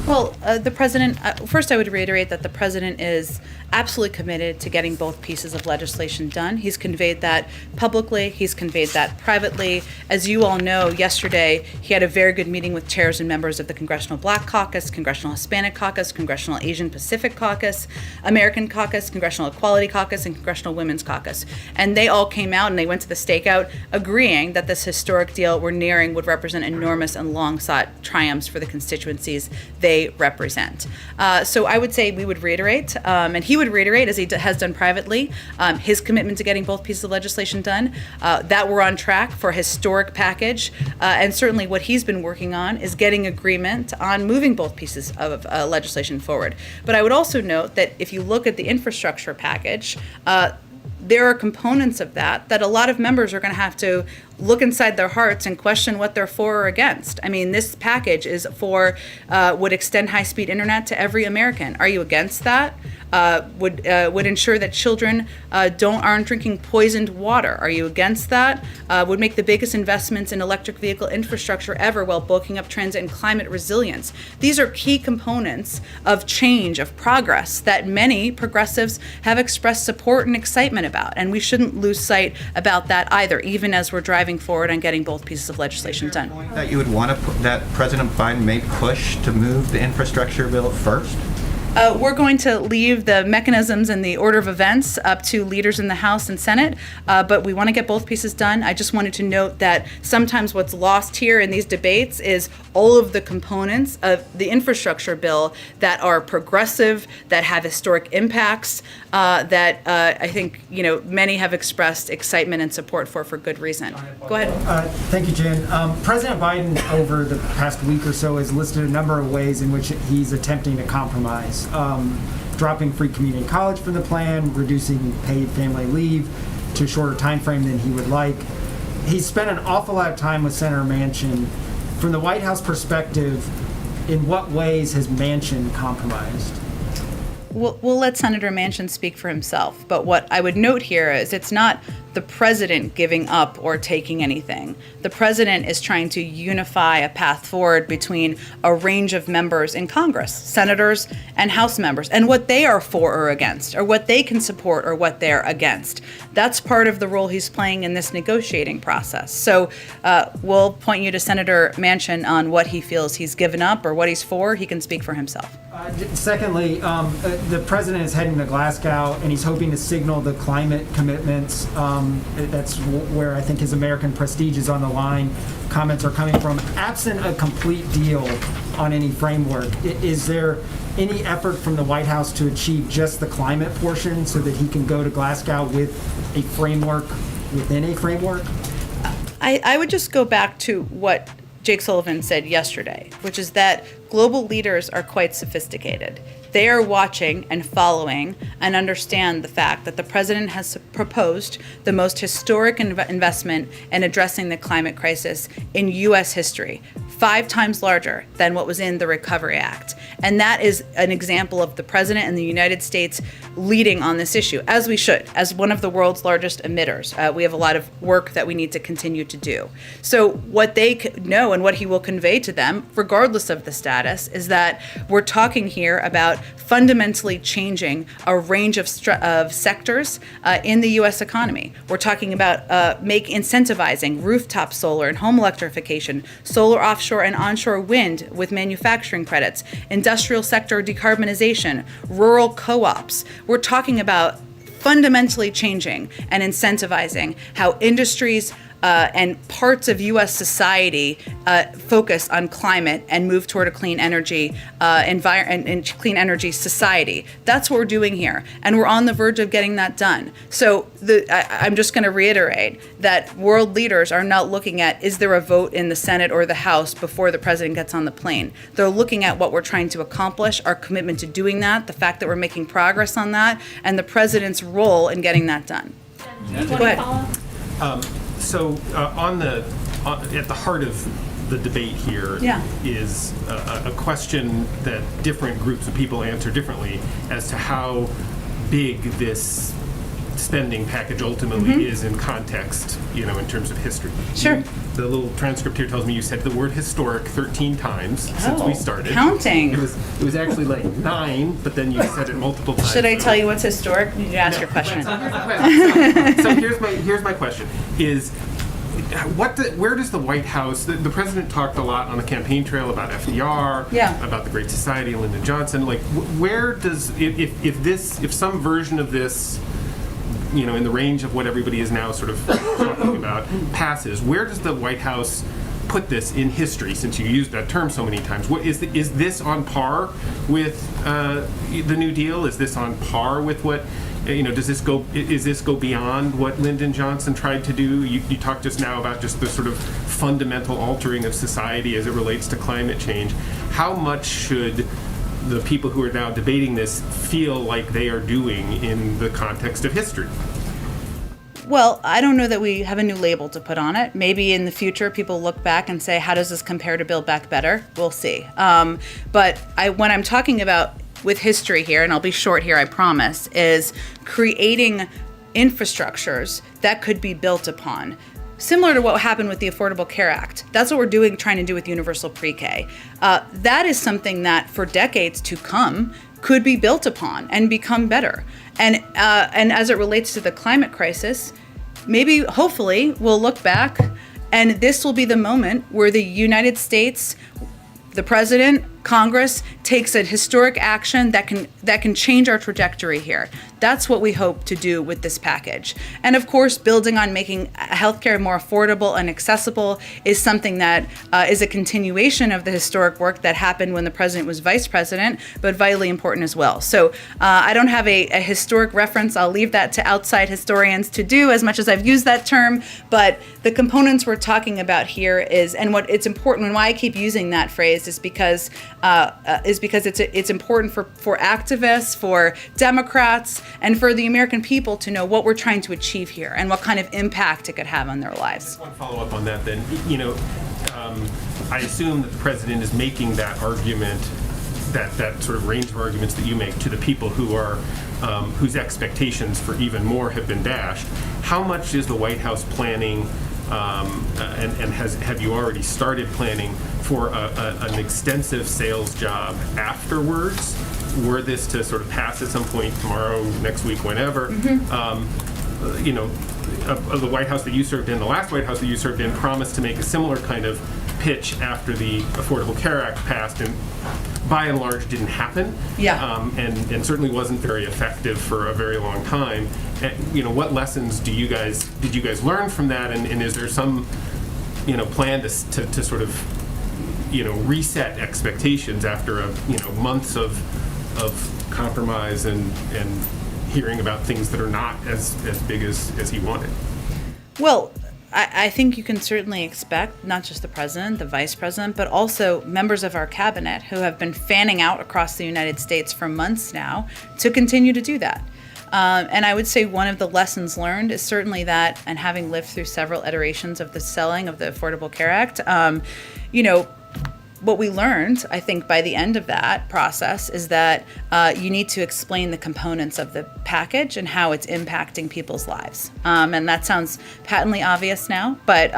Well, the president, first I would reiterate that the president is absolutely committed to getting both pieces of legislation done. He's conveyed that publicly, he's conveyed that privately. As you all know, yesterday he had a very good meeting with chairs and members of the Congressional Black Caucus, Congressional Hispanic Caucus, Congressional Asian Pacific Caucus, American Caucus, Congressional Equality Caucus, and Congressional Women's Caucus. And they all came out and they went to the stakeout agreeing that this historic deal we're nearing would represent enormous and long-sought triumphs for the constituencies they represent. So I would say we would reiterate, and he would reiterate, as he has done privately, his commitment to getting both pieces of legislation done, that we're on track for a historic package, and certainly what he's been working on is getting agreement on moving both pieces of legislation forward. But I would also note that if you look at the infrastructure package, there are components of that a lot of members are going to have to look inside their hearts and question what they're for or against. I mean, this package is would extend high-speed internet to every American. Are you against that? Would ensure that children aren't drinking poisoned water. Are you against that? Would make the biggest investments in electric vehicle infrastructure ever while bulking up transit and climate resilience. These are key components of change, of progress that many progressives have expressed support and excitement about, and we shouldn't lose sight about that either, even as we're driving forward on getting both pieces of legislation done. That you would want to that President Biden may push to move the infrastructure bill first? We're going to leave the mechanisms and the order of events up to leaders in the House and Senate, but we want to get both pieces done. I just wanted to note that sometimes what's lost here in these debates is all of the components of the infrastructure bill that are progressive, that have historic impacts, that I think many have expressed excitement and support for good reason. Go ahead. Thank you, Jen. President Biden, over the past week or so, has listed a number of ways in which he's attempting to compromise. Dropping free community college from the plan, reducing paid family leave to a shorter time frame than he would like. He's spent an awful lot of time with Senator Manchin. From the White House perspective, in what ways has Manchin compromised? We'll let Senator Manchin speak for himself, but what I would note here is it's not the president giving up or taking anything. The president is trying to unify a path forward between a range of members in Congress, senators and House members, and what they are for or against, or what they can support or what they're against. That's part of the role he's playing in this negotiating process. So we'll point you to Senator Manchin on what he feels he's given up or what he's for. He can speak for himself. Secondly, the president is heading to Glasgow, and he's hoping to signal the climate commitments. That's where I think his American prestige is on the line. Comments are coming from. Absent a complete deal on any framework, is there any effort from the White House to achieve just the climate portion so that he can go to Glasgow with a framework within a framework? I would just go back to what Jake Sullivan said yesterday, which is that global leaders are quite sophisticated. They are watching and following and understand the fact that the president has proposed the most historic investment in addressing the climate crisis in U.S. history, 5 times larger than what was in the Recovery Act. And that is an example of the president and the United States leading on this issue, as we should, as one of the world's largest emitters. We have a lot of work that we need to continue to do. So what they know and what he will convey to them, regardless of the status, is that we're talking here about fundamentally changing a range of sectors in the U.S. economy. We're talking about incentivizing rooftop solar and home electrification, solar offshore and onshore wind with manufacturing credits, industrial sector decarbonization, rural co-ops. We're talking about fundamentally changing and incentivizing how industries and parts of U.S. society focus on climate and move toward a clean energy and clean energy society. That's what we're doing here, and we're on the verge of getting that done. So I'm just going to reiterate that world leaders are not looking at, is there a vote in the Senate or the House before the president gets on the plane? They're looking at what we're trying to accomplish, our commitment to doing that, the fact that we're making progress on that, and the president's role in getting that done. Go ahead. So at the heart of the debate here is a question that different groups of people answer differently as to how big this spending package ultimately is in context, in terms of history. Sure. The little transcript here tells me you said the word historic 13 times since we started. Counting. It was actually like 9, but then you said it multiple times. Should I tell you what's historic? You need to ask your question. So here's my question: is where does the White House? The president talked a lot on the campaign trail about FDR, about the Great Society, Lyndon Johnson. Like, where does if some version of this, in the range of what everybody is now sort of talking about, passes, where does the White House put this in history, since you used that term so many times? What is this on par with the New Deal? Is this on par with what, does this go beyond what Lyndon Johnson tried to do? You talked just now about just the sort of fundamental altering of society as it relates to climate change. How much should the people who are now debating this feel like they are doing in the context of history? Well, I don't know that we have a new label to put on it. Maybe in the future people look back and say, how does this compare to Build Back Better? We'll see. But when I'm talking about with history here, and I'll be short here, I promise, is creating infrastructures that could be built upon. Similar to what happened with the Affordable Care Act. That's what we're trying to do with universal pre-K. That is something that for decades to come could be built upon and become better. And as it relates to the climate crisis, maybe, hopefully, we'll look back and this will be the moment where the United States, the president, Congress takes a historic action that can change our trajectory here. That's what we hope to do with this package. And of course, building on making healthcare more affordable and accessible is something that is a continuation of the historic work that happened when the president was vice president, but vitally important as well. So I don't have a historic reference. I'll leave that to outside historians to do, as much as I've used that term. But the components we're talking about here is, and what it's important, and why I keep using that phrase is because it's important for activists, for Democrats, and for the American people to know what we're trying to achieve here and what kind of impact it could have on their lives. Just one follow-up on that then. I assume that the president is making that argument that sort of range of arguments that you make to the people who are whose expectations for even more have been dashed. How much is the White House planning, and have you already started planning for an extensive sales job afterwards, were this to sort of pass at some point tomorrow, next week, whenever? You know, the White House that you served in, the last White House that you served in, promised to make a similar kind of pitch after the Affordable Care Act passed, and by and large didn't happen. And certainly wasn't very effective for a very long time. And, you know, what lessons did you guys learn from that? And is there some, you know, plan to sort of, you know, reset expectations after months of compromise and hearing about things that are not as big as he wanted? Well, I think you can certainly expect not just the president, the vice president, but also members of our cabinet who have been fanning out across the United States for months now to continue to do that. And I would say one of the lessons learned is certainly that, and having lived through several iterations of the selling of the Affordable Care Act, you know, what we learned, I think, by the end of that process is that you need to explain the components of the package and how it's impacting people's lives. And that sounds patently obvious now, but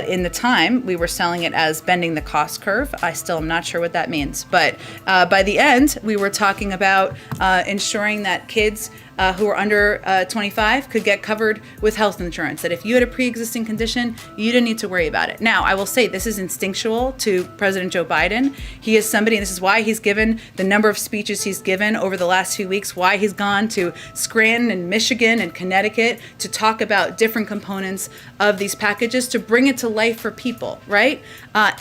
in the time we were selling it as bending the cost curve. I still am not sure what that means. But by the end, we were talking about ensuring that kids who are under 25 could get covered with health insurance, that if you had a pre-existing condition, you didn't need to worry about it. Now, I will say this is instinctual to President Joe Biden. He is somebody, and this is why he's given the number of speeches he's given over the last few weeks, why he's gone to Scranton and Michigan and Connecticut to talk about different components of these packages to bring it to life for people, right?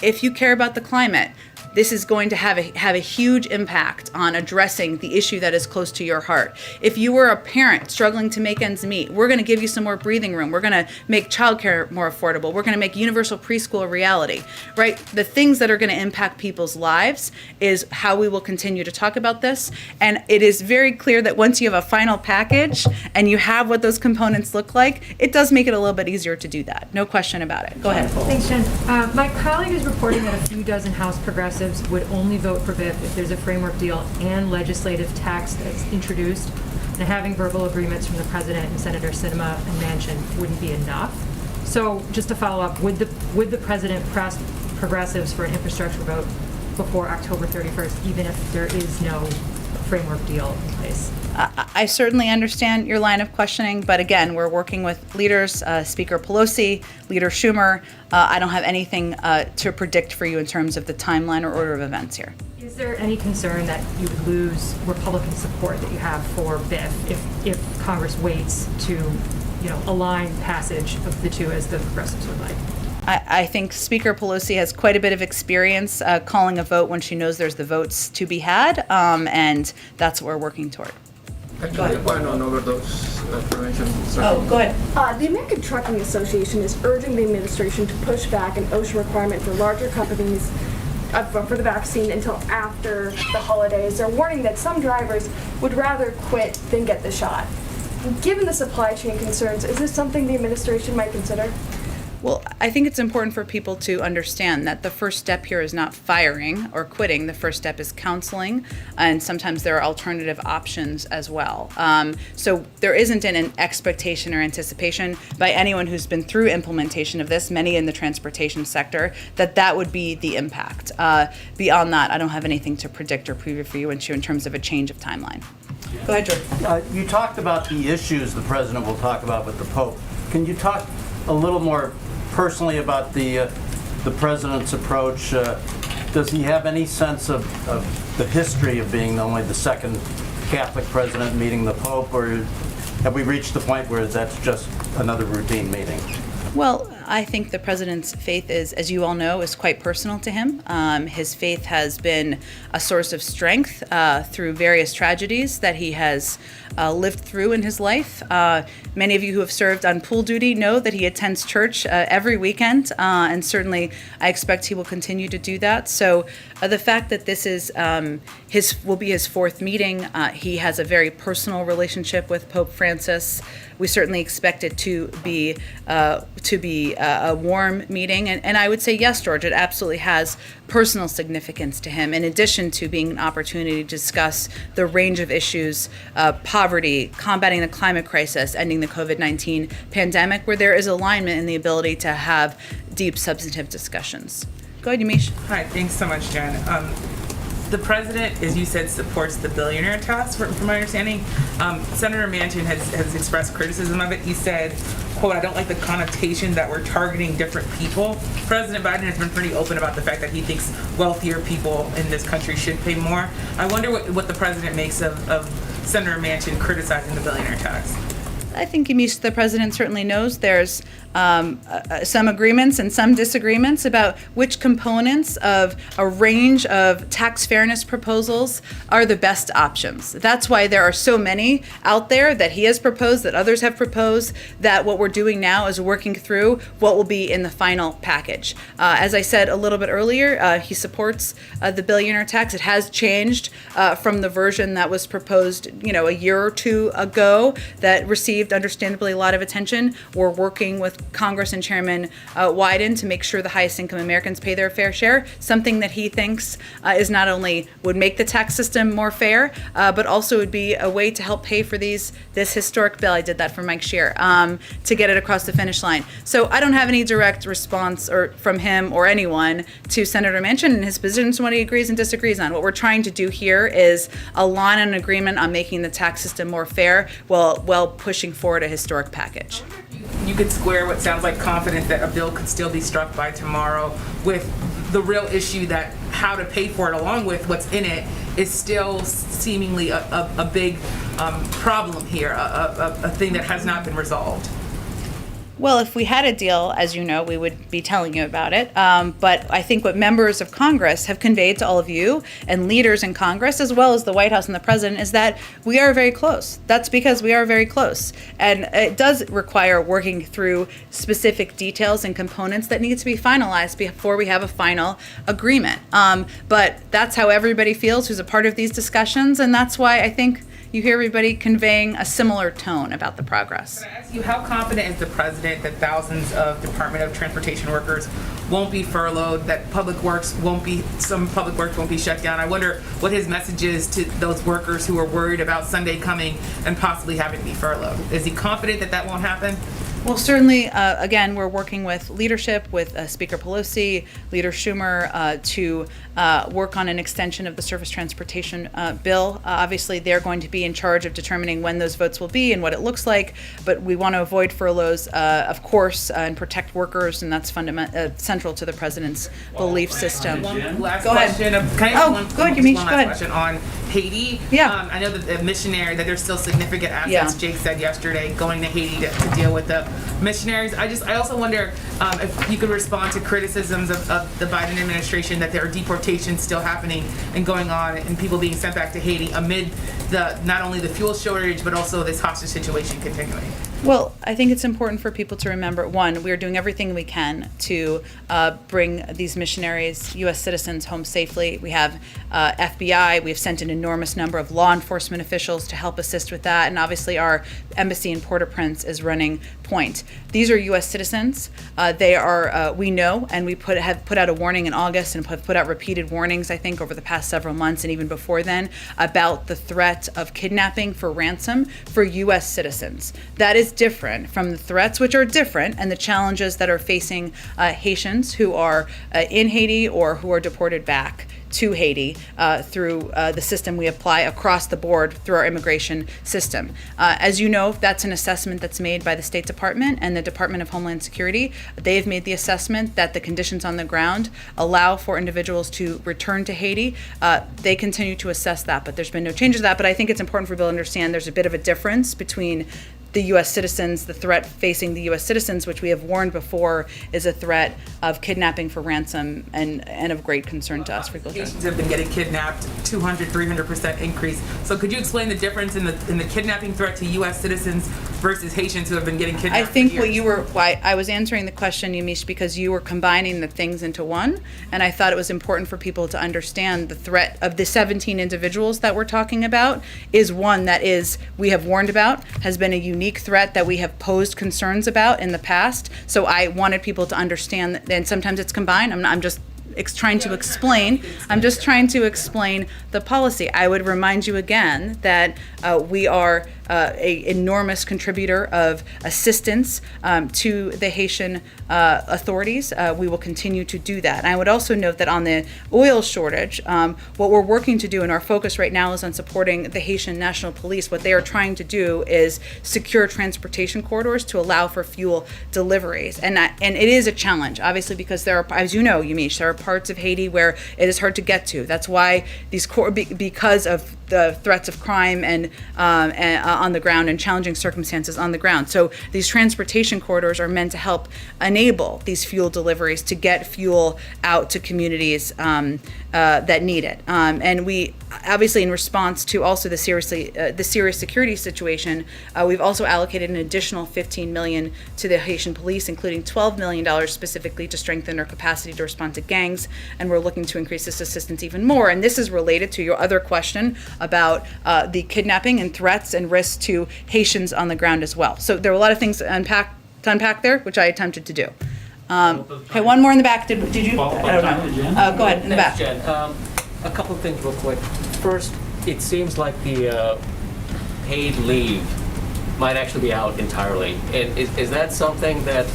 If you care about the climate, this is going to have a huge impact on addressing the issue that is close to your heart. If you were a parent struggling to make ends meet, we're going to give you some more breathing room. We're going to make childcare more affordable. We're going to make universal preschool a reality, right? The things that are going to impact people's lives is how we will continue to talk about this. And it is very clear that once you have a final package and you have what those components look like, it does make it a little bit easier to do that. No question about it. Go ahead. Thanks, Jen. My colleague is reporting that a few dozen House progressives would only vote for BIP if there's a framework deal and legislative tax that's introduced, and having verbal agreements from the president and Senator Sinema and Manchin wouldn't be enough. So just to follow up, would the president press progressives for an infrastructure vote before October 31st, even if there is no framework deal in place? I certainly understand your line of questioning, but again, we're working with leaders, Speaker Pelosi, Leader Schumer. I don't have anything to predict for you in terms of the timeline or order of events here. Is there any concern that you would lose Republican support that you have for BIF if Congress waits to, align passage of the two as the progressives would like? I think Speaker Pelosi has quite a bit of experience calling a vote when she knows there's the votes to be had, and that's what we're working toward. Actually, one on overdose prevention. Go ahead. The American Trucking Association is urging the administration to push back an OSHA requirement for larger companies for the vaccine until after the holidays. They're warning that some drivers would rather quit than get the shot. Given the supply chain concerns, is this something the administration might consider? Well, I think it's important for people to understand that the first step here is not firing or quitting. The first step is counseling, and sometimes there are alternative options as well. So there isn't an expectation or anticipation by anyone who's been through implementation of this, many in the transportation sector, that would be the impact. Beyond that, I don't have anything to predict or preview for you in terms of a change of timeline. Go ahead, George. You talked about the issues the president will talk about with the Pope. Can you talk a little more personally about the president's approach? Does he have any sense of the history of being only the second Catholic president meeting the Pope, or have we reached the point where that's just another routine meeting? Well, I think the president's faith is, as you all know, is quite personal to him. His faith has been a source of strength through various tragedies that he has lived through in his life. Many of you who have served on pool duty know that he attends church every weekend, and certainly I expect he will continue to do that. So the fact that this is will be his fourth meeting, he has a very personal relationship with Pope Francis. We certainly expect it to be a warm meeting. And I would say, yes, George, it absolutely has personal significance to him, in addition to being an opportunity to discuss the range of issues, poverty, combating the climate crisis, ending the COVID-19 pandemic, where there is alignment in the ability to have deep substantive discussions. Go ahead, Yamiche. Hi, thanks so much, Jen. The president, as you said, supports the billionaire tax, from my understanding. Senator Manchin has expressed criticism of it. He said, quote, "I don't like the connotation that we're targeting different people." President Biden has been pretty open about the fact that he thinks wealthier people in this country should pay more. I wonder what the president makes of Senator Manchin criticizing the billionaire tax. I think the president certainly knows there's some agreements and some disagreements about which components of a range of tax fairness proposals are the best options. That's why there are so many out there that he has proposed, that others have proposed, that what we're doing now is working through what will be in the final package. As I said a little bit earlier, he supports the billionaire tax. It has changed from the version that was proposed, a year or two ago that received understandably a lot of attention. We're working with Congress and Chairman Wyden to make sure the highest income Americans pay their fair share, something that he thinks is not only would make the tax system more fair, but also would be a way to help pay for this historic bill. I did that for Mike Scheer, to get it across the finish line. So I don't have any direct response from him or anyone to Senator Manchin and his positions and what he agrees and disagrees on. What we're trying to do here is align an agreement on making the tax system more fair while pushing forward a historic package. You could square what sounds like confidence that a bill could still be struck by tomorrow with the real issue that how to pay for it along with what's in it is still seemingly a big problem here, a thing that has not been resolved. Well, if we had a deal, as you know, we would be telling you about it. But I think what members of Congress have conveyed to all of you and leaders in Congress, as well as the White House and the president, is that we are very close. That's because we are very close. And it does require working through specific details and components that need to be finalized before we have a final agreement. But that's how everybody feels who's a part of these discussions. And that's why I think you hear everybody conveying a similar tone about the progress. Can I ask you, how confident is the president that thousands of Department of Transportation workers won't be furloughed, that some public works won't be shut down? I wonder what his message is to those workers who are worried about Sunday coming and possibly having to be furloughed. Is he confident that that won't happen? Well, certainly, again, we're working with leadership, with Speaker Pelosi, Leader Schumer, to work on an extension of the surface transportation bill. Obviously, they're going to be in charge of determining when those votes will be and what it looks like, but we want to avoid furloughs, of course, and protect workers, and that's central to the president's belief system. One last Go ahead. question. Go ahead, Yamiche. One Go ahead. last question on Haiti. Yeah. I know that the missionary, that there's still significant assets, Yeah. Jake said yesterday, going to Haiti to deal with the missionaries. I also wonder if you could respond to criticisms of the Biden administration that there are deportations still happening and going on and people being sent back to Haiti amid not only the fuel shortage but also this hostage situation continuing. Well, I think it's important for people to remember, one, we are doing everything we can to bring these missionaries, U.S. citizens, home safely. We have FBI. We've sent an enormous number of law enforcement officials to help assist with that. And obviously our embassy in Port-au-Prince is running point. These are U.S. citizens. They are, we know, and we have put out a warning in August and have put out repeated warnings, I think, over the past several months and even before then, about the threat of kidnapping for ransom for U.S. citizens. That is different from the threats, which are different, and the challenges that are facing Haitians who are in Haiti or who are deported back to Haiti through the system we apply across the board through our immigration system. As you know, that's an assessment that's made by the State Department and the Department of Homeland Security. They have made the assessment that the conditions on the ground allow for individuals to return to Haiti. They continue to assess that, but there's been no change to that. But I think it's important for people to understand there's a bit of a difference between the U.S. citizens, the threat facing the U.S. citizens, which we have warned before is a threat of kidnapping for ransom and of great concern to us. Haitians have been getting kidnapped, 200-300% increase. So could you explain the difference in the kidnapping threat to U.S. citizens versus Haitians who have been getting kidnapped? I think why I was answering the question, Yamiche, because you were combining the things into one, and I thought it was important for people to understand the threat of the 17 individuals that we're talking about is one that we have warned about, has been a unique unique threat that we have posed concerns about in the past. So I wanted people to understand that, and sometimes it's combined. I'm just trying to explain. I'm just trying to explain the policy. I would remind you again that we are an enormous contributor of assistance to the Haitian authorities. We will continue to do that. And I would also note that on the oil shortage, what we're working to do, and our focus right now is on supporting the Haitian National Police. What they are trying to do is secure transportation corridors to allow for fuel deliveries. And it is a challenge, obviously, because there are, as you know, Yamiche, there are parts of Haiti where it is hard to get to. That's why because of the threats of crime and on the ground and challenging circumstances on the ground. So these transportation corridors are meant to help enable these fuel deliveries to get fuel out to communities that need it. And we obviously, in response to also the serious security situation, we've also allocated an additional $15 million to the Haitian police, including $12 million specifically to strengthen their capacity to respond to gangs. And we're looking to increase this assistance even more. And this is related to your other question about the kidnapping and threats and risks to Haitians on the ground as well. So there are a lot of things to unpack there, which I attempted to do. Okay, one more in the back. Did you? I don't know. Go ahead, in the back. Jen. A couple of things real quick. First, it seems like the paid leave might actually be out entirely. And is that something that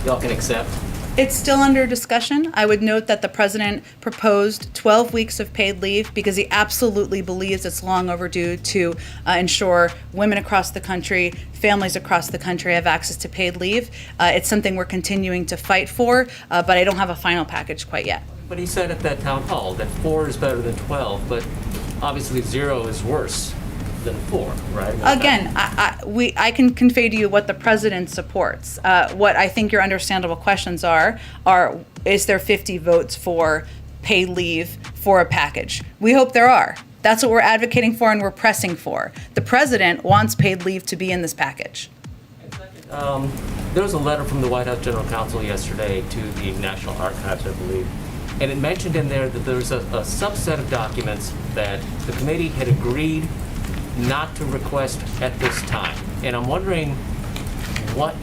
y'all can accept? It's still under discussion. I would note that the president proposed 12 weeks of paid leave because he absolutely believes it's long overdue to ensure women across the country, families across the country have access to paid leave. It's something we're continuing to fight for, but I don't have a final package quite yet. But he said at that town hall that 4 is better than 12, but obviously 0 is worse than 4, right? Again, I can convey to you what the president supports. What I think your understandable questions are is there 50 votes for paid leave for a package? We hope there are. That's what we're advocating for and we're pressing for. The president wants paid leave to be in this package. There was a letter from the White House General Counsel yesterday to the National Archives, I believe, and it mentioned in there that there's a subset of documents that the committee had agreed not to request at this time. And I'm wondering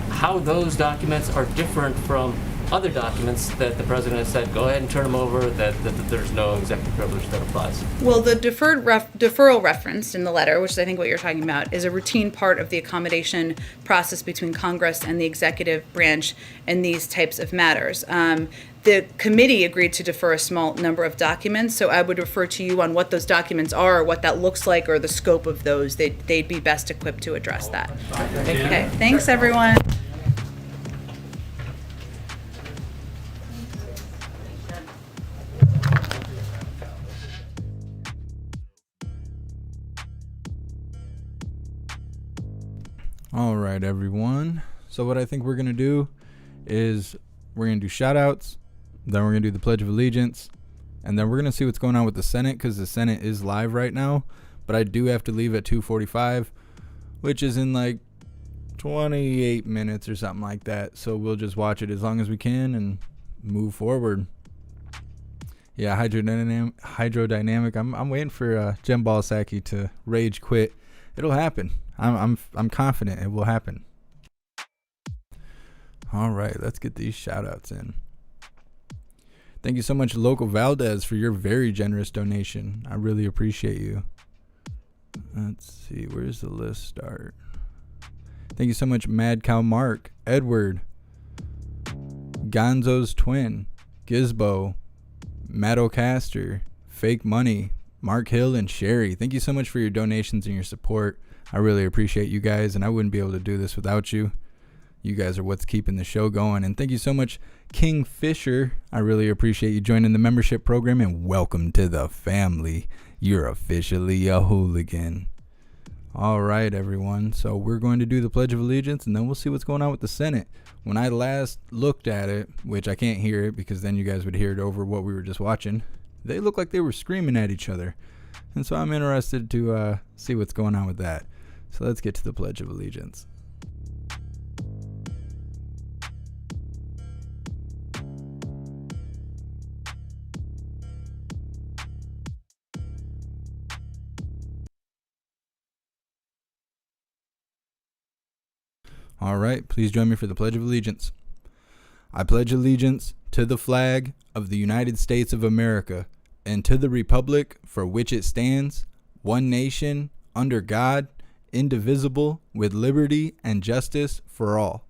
how those documents are different from other documents that the president has said, go ahead and turn them over, that there's no executive privilege that applies. Well, the deferral referenced in the letter, which is I think what you're talking about, is a routine part of the accommodation process between Congress and the executive branch in these types of matters. The committee agreed to defer a small number of documents, so I would refer to you on what those documents are, or what that looks like, or the scope of those. They'd be best equipped to address that. Okay, thanks everyone. All right, everyone. So what I think we're going to do is we're going to do shout outs. Then we're going to do the Pledge of Allegiance. And then we're going to see what's going on with the Senate because the Senate is live right now. But I do have to leave at 2:45, which is in like 28 minutes or something like that. So we'll just watch it as long as we can and move forward. Yeah, hydrodynamic. I'm waiting for Jen Ball Psaki to rage quit. It'll happen. I'm confident it will happen. All right, let's get these shout outs in. Thank you so much, Local Valdez, for your very generous donation. I really appreciate you. Let's see, where's the list start? Thank you so much, Mad Cow Mark, Edward, Gonzo's Twin, Gizbo, Madocaster, Fake Money, Mark Hill, and Sherry. Thank you so much for your donations and your support. I really appreciate you guys, and I wouldn't be able to do this without you. You guys are what's keeping the show going. And thank you so much, King Fisher. I really appreciate you joining the membership program, and welcome to the family. You're officially a hooligan. All right, everyone. So we're going to do the Pledge of Allegiance, and then we'll see what's going on with the Senate. When I last looked at it, which I can't hear it because then you guys would hear it over what we were just watching, they looked like they were screaming at each other. And so I'm interested to see what's going on with that. So let's get to the Pledge of Allegiance. All right, please join me for the Pledge of Allegiance. I pledge allegiance to the flag of the United States of America and to the republic for which it stands, one nation, under God, indivisible, with liberty and justice for all.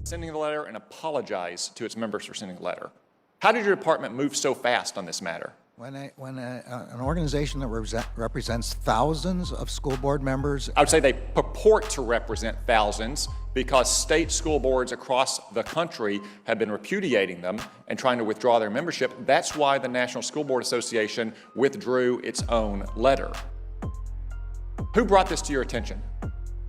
Sending the letter and apologize to its members for sending the letter. How did your department move so fast on this matter? When an organization that represents thousands of school board members... I would say they purport to represent thousands because state school boards across the country have been repudiating them and trying to withdraw their membership. That's why the National School Board Association withdrew its own letter. Who brought this to your attention?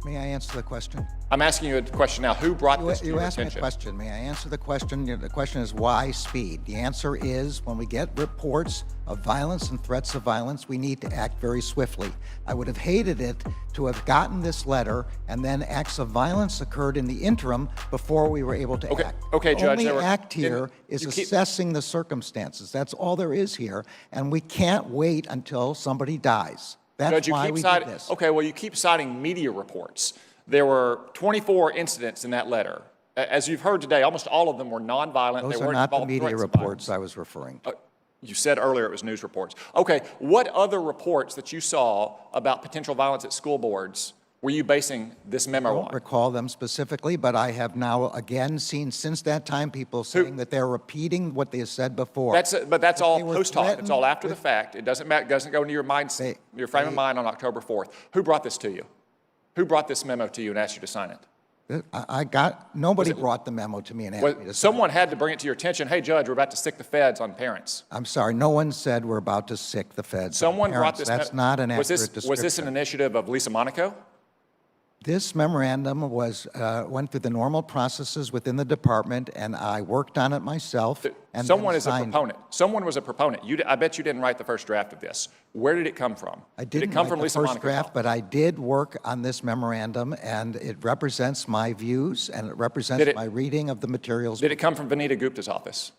May I answer the question? I'm asking you a question now. Who brought this to your attention? You asked me a question. May I answer the question? The question is why speed? The answer is when we get reports of violence and threats of violence, we need to act very swiftly. I would have hated it to have gotten this letter and then acts of violence occurred in the interim before we were able to act. Okay, Judge. The only act here is assessing the circumstances. That's all there is here, and we can't wait until somebody dies. That's Judge, why we did this. Okay, well, you keep citing media reports. There were 24 incidents in that letter. As you've heard today, almost all of them were nonviolent. Those are not the media reports I was referring to. You said earlier it was news reports. Okay, what other reports that you saw about potential violence at school boards were you basing this memo on? I don't recall them specifically, but I have now again seen since that time people saying that they're repeating what they have said before. But that's all post-talk. It's all after the fact. It doesn't matter. It doesn't go into your mind, your frame of mind on October 4th. Who brought this to you? Who brought this memo to you and asked you to sign it? Nobody brought the memo to me and asked me to sign it. Someone had to bring it to your attention. Hey, Judge, we're about to sick the feds on parents. I'm sorry, no one said we're about to sick the feds Someone on parents. brought this. That's not an accurate description. Was this an initiative of Lisa Monaco? This memorandum went through the normal processes within the department, and I worked on it myself. And someone is a proponent. Someone was a proponent. I bet you didn't write the first draft of this. Where did it come from? Did it come from Lisa Monaco's draft, but I did work on this memorandum, and it represents my views, and it represents my reading of the materials. Did it come from Vanita Gupta's office?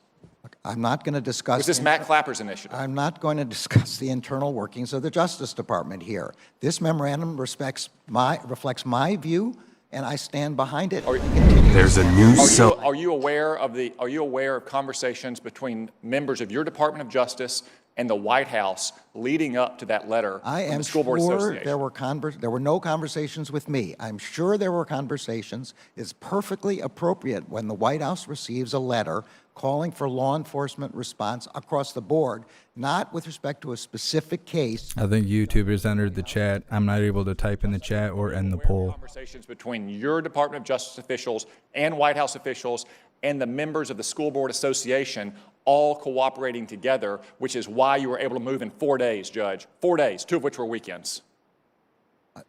I'm not going to discuss... Was this Matt Clapper's initiative? I'm not going to discuss the internal workings of the Justice Department here. This memorandum reflects my view, and I stand behind it. There's a new Are you aware of conversations between members of your Department of Justice and the White House leading up to that letter from the School Board Association? There were no conversations with me. I'm sure there were conversations. It's perfectly appropriate when the White House receives a letter calling for law enforcement response across the board, not with respect to a specific case. I think YouTubers entered the chat. I'm not able to type in the chat or end the poll. Conversations between your Department of Justice officials and White House officials and the members of the School Board Association all cooperating together, which is why you were able to move in 4 days, Judge. 4 days, 2 of which were weekends.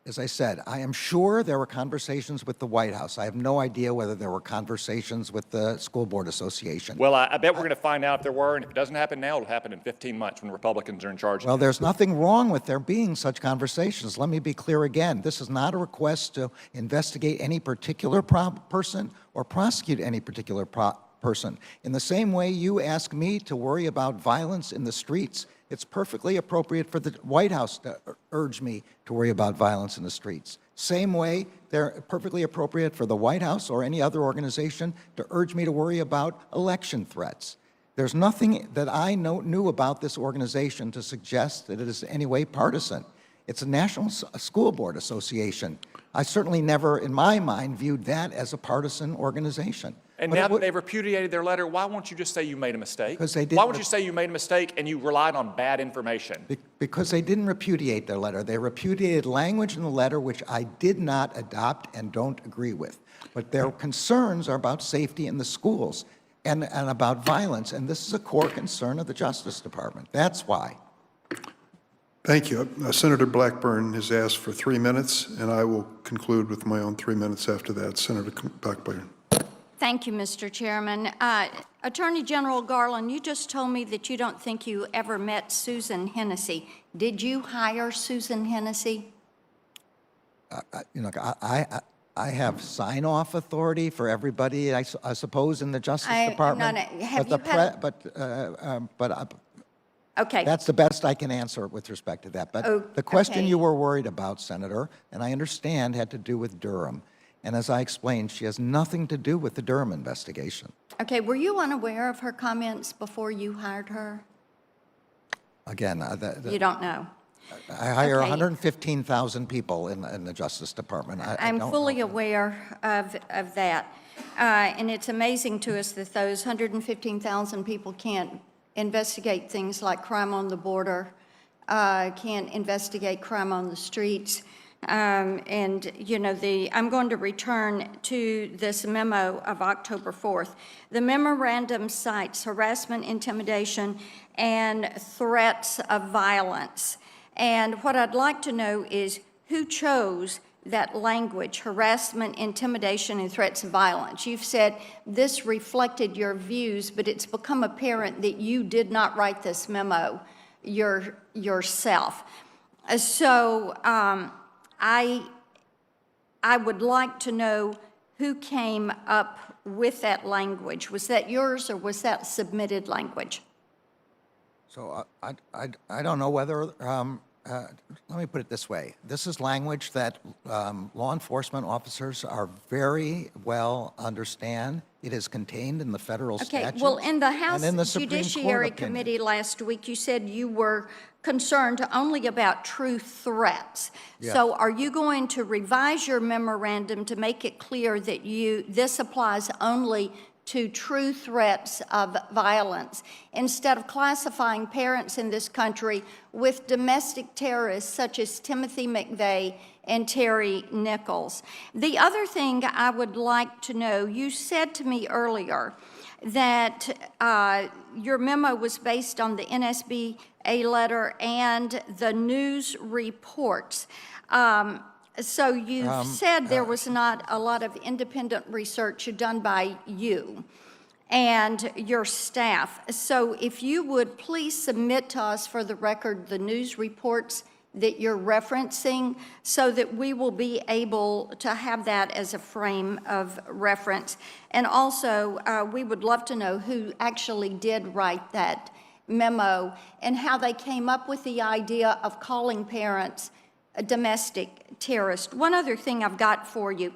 As I said, I am sure there were conversations with the White House. I have no idea whether there were conversations with the School Board Association. Well, I bet we're going to find out if there were, and if it doesn't happen now, it'll happen in 15 months when Republicans are in charge. Well, there's nothing wrong with there being such conversations. Let me be clear again. This is not a request to investigate any particular person or prosecute any particular person. In the same way you ask me to worry about violence in the streets, it's perfectly appropriate for the White House to urge me to worry about violence in the streets. Same way, they're perfectly appropriate for the White House or any other organization to urge me to worry about election threats. There's nothing that I knew about this organization to suggest that it is in any way partisan. It's a National School Board Association. I certainly never, in my mind, viewed that as a partisan organization. And But now that they've repudiated their letter, why won't you just say you made a mistake? Because they didn't. Why would you say you made a mistake and you relied on bad information? Because they didn't repudiate their letter. They repudiated language in the letter which I did not adopt and don't agree with. But their concerns are about safety in the schools and about violence, and this is a core concern of the Justice Department. That's why. Thank you. Senator Blackburn has asked for 3 minutes, and I will conclude with my own 3 minutes after that. Senator Blackburn. Thank you, Mr. Chairman. Attorney General Garland, you just told me that you don't think you ever met Susan Hennessy. Did you hire Susan Hennessy? I have sign-off authority for everybody, I suppose, in the Justice Department. Okay. That's the best I can answer with respect to that. But the question you were worried about, Senator, and I understand, had to do with Durham. And as I explained, she has nothing to do with the Durham investigation. Okay, were you unaware of her comments before you hired her? Again, You don't know. I hire 115,000 people in the Justice Department. I'm fully aware of that. And it's amazing to us that those 115,000 people can't investigate things like crime on the border, can't investigate crime on the streets. And, you know, I'm going to return to this memo of October 4th. The memorandum cites harassment, intimidation, and threats of violence. And what I'd like to know is who chose that language, harassment, intimidation, and threats of violence. You've said this reflected your views, but it's become apparent that you did not write this memo yourself. So I would like to know who came up with that language. Was that yours or was that submitted language? So I don't know whether, let me put it this way. This is language that law enforcement officers are very well understand. It is contained in the federal statutes. Well, in the House and in the Supreme Judiciary Court Committee last week, you said you were concerned only about true threats. Yeah. So are you going to revise your memorandum to make it clear that this applies only to true threats of violence, instead of classifying parents in this country with domestic terrorists such as Timothy McVeigh and Terry Nichols? The other thing I would like to know, you said to me earlier that your memo was based on the NSBA letter and the news reports. So you said there was not a lot of independent research done by you and your staff. So if you would please submit to us for the record the news reports that you're referencing so that we will be able to have that as a frame of reference. And also, we would love to know who actually did write that memo and how they came up with the idea of calling parents a domestic terrorist. One other thing I've got for you.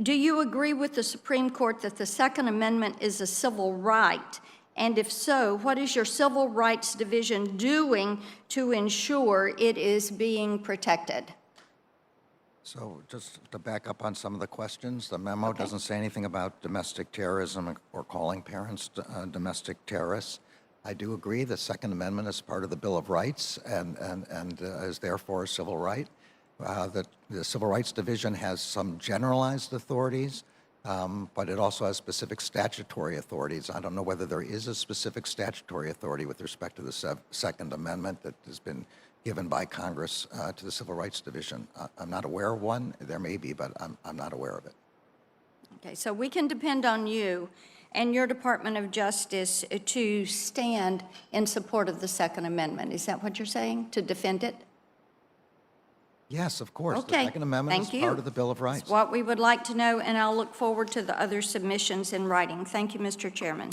Do you agree with the Supreme Court that the Second Amendment is a civil right? And if so, what is your Civil Rights Division doing to ensure it is being protected? So just to back up on some of the questions, the memo doesn't say anything about domestic terrorism or calling parents domestic terrorists. I do agree the Second Amendment is part of the Bill of Rights and is therefore a civil right. The Civil Rights Division has some generalized authorities, but it also has specific statutory authorities. I don't know whether there is a specific statutory authority with respect to the Second Amendment that has been given by Congress to the Civil Rights Division. I'm not aware of one. There may be, but I'm not aware of it. Okay, so we can depend on you and your Department of Justice to stand in support of the Second Amendment. Is that what you're saying, to defend it? Yes, of course. Okay. The Second Amendment is part of the Bill of Rights. That's what we would like to know, and I'll look forward to the other submissions in writing. Thank you, Mr. Chairman.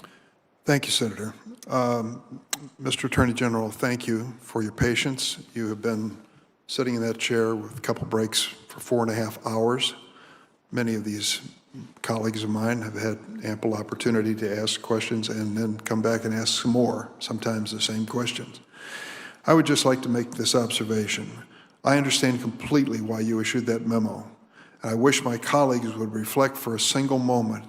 Thank you, Senator. Mr. Attorney General, thank you for your patience. You have been sitting in that chair with a couple breaks for 4.5 hours. Many of these colleagues of mine have had ample opportunity to ask questions and then come back and ask some more, sometimes the same questions. I would just like to make this observation. I understand completely why you issued that memo. And I wish my colleagues would reflect for a single moment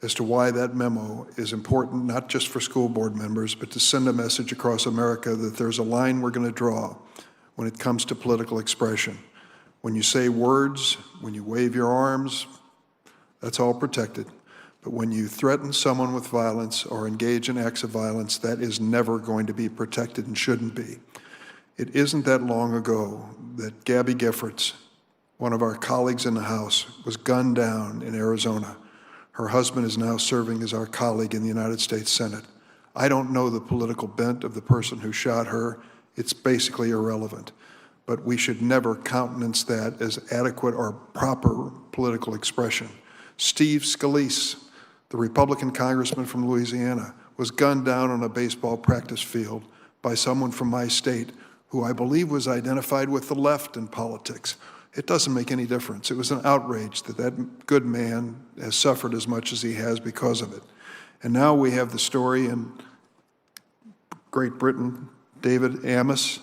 as to why that memo is important, not just for school board members, but to send a message across America that there's a line we're going to draw when it comes to political expression. When you say words, when you wave your arms, that's all protected. But when you threaten someone with violence or engage in acts of violence, that is never going to be protected and shouldn't be. It isn't that long ago that Gabby Giffords, one of our colleagues in the House, was gunned down in Arizona. Her husband is now serving as our colleague in the United States Senate. I don't know the political bent of the person who shot her. It's basically irrelevant. But we should never countenance that as adequate or proper political expression. Steve Scalise, the Republican congressman from Louisiana, was gunned down on a baseball practice field by someone from my state who I believe was identified with the left in politics. It doesn't make any difference. It was an outrage that that good man has suffered as much as he has because of it. And now we have the story in Great Britain, David Amos,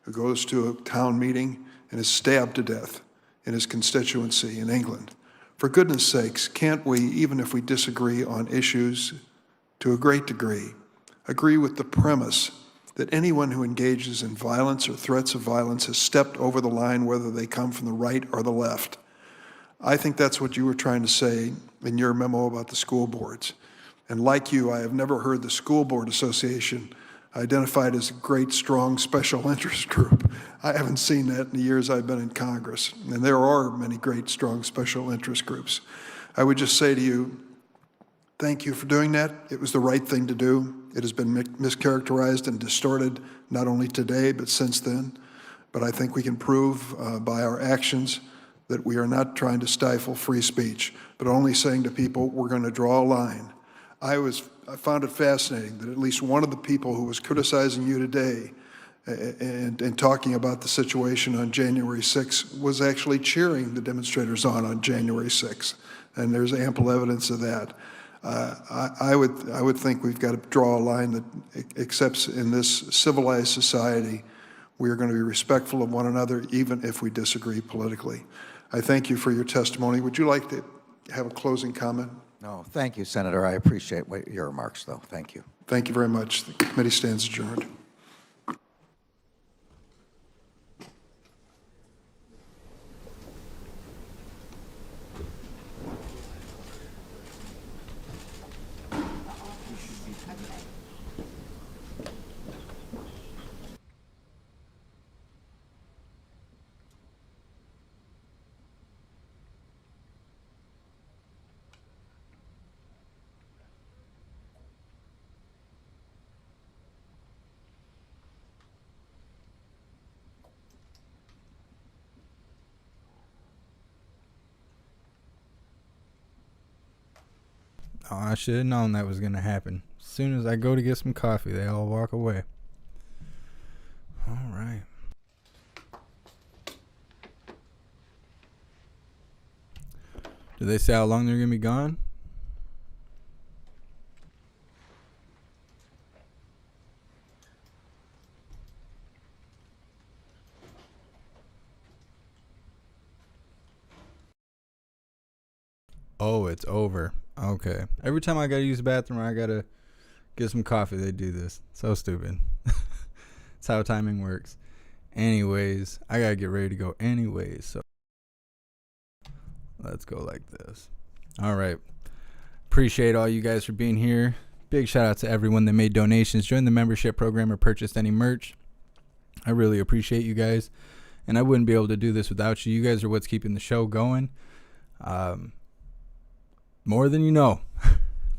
who goes to a town meeting and is stabbed to death in his constituency in England. For goodness sakes, can't we, even if we disagree on issues to a great degree, agree with the premise that anyone who engages in violence or threats of violence has stepped over the line, whether they come from the right or the left? I think that's what you were trying to say in your memo about the school boards. And like you, I have never heard the School Board Association identified as a great, strong special interest group. I haven't seen that in the years I've been in Congress. And there are many great, strong special interest groups. I would just say to you, thank you for doing that. It was the right thing to do. It has been mischaracterized and distorted, not only today, but since then. But I think we can prove by our actions that we are not trying to stifle free speech, but only saying to people, we're going to draw a line. I found it fascinating that at least one of the people who was criticizing you today and talking about the situation on January 6th was actually cheering the demonstrators on January 6th. And there's ample evidence of that. I would think we've got to draw a line that accepts in this civilized society we are going to be respectful of one another even if we disagree politically. I thank you for your testimony. Would you like to have a closing comment? No, thank you, Senator. I appreciate your remarks, though. Thank you. Thank you very much. The committee stands adjourned. Oh, I should have known that was going to happen. As soon as I go to get some coffee, they all walk away. All right. Did they say how long they're going to be gone? Oh, it's over. Okay. Every time I gotta use the bathroom or I gotta get some coffee, they do this. So stupid. That's how timing works. Anyways, I gotta get ready to go anyways. So let's go like this. All right. Appreciate all you guys for being here. Big shout out to everyone that made donations, joined the membership program, or purchased any merch. I really appreciate you guys. And I wouldn't be able to do this without you. You guys are what's keeping the show going. More than you know.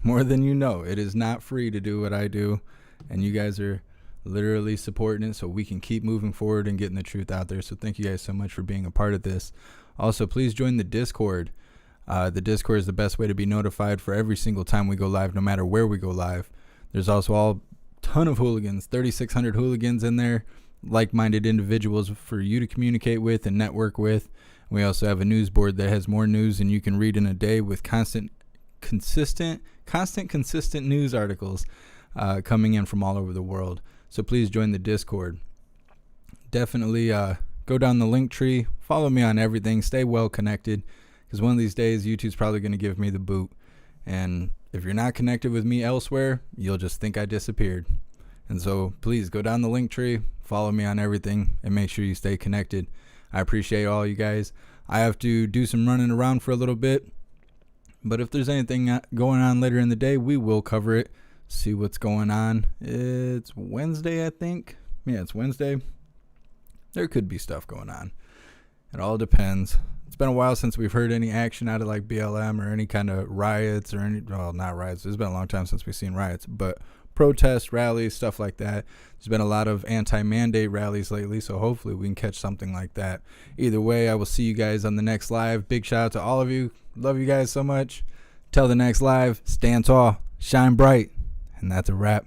More than you know. It is not free to do what I do, and you guys are literally supporting it so we can keep moving forward and getting the truth out there. So thank you guys so much for being a part of this. Also, please join the Discord. The Discord is the best way to be notified for every single time we go live, no matter where we go live. There's also a ton of hooligans, 3,600 hooligans in there, like-minded individuals for you to communicate with and network with. We also have a news board that has more news than you can read in a day, with constant news articles coming in from all over the world. So please join the Discord. Definitely go down the link tree, follow me on everything, stay well connected, because one of these days YouTube's probably going to give me the boot, and if you're not connected with me elsewhere, you'll just think I disappeared. And so please go down the link tree, follow me on everything, and make sure you stay connected. I appreciate all you guys. I have to do some running around for a little bit, but if there's anything going on later in the day, we will cover it, see what's going on. It's Wednesday, I think. Yeah, it's Wednesday. There could be stuff going on. It all depends. It's been a while since we've heard any action out of like BLM or any kind of riots or any, well, not riots. It's been a long time since we've seen riots, but protests, rallies, stuff like that. There's been a lot of anti-mandate rallies lately, so hopefully we can catch something like that. Either way, I will see you guys on the next live. Big shout out to all of you. Love you guys so much. Till the next live, stand tall, shine bright, and that's a wrap.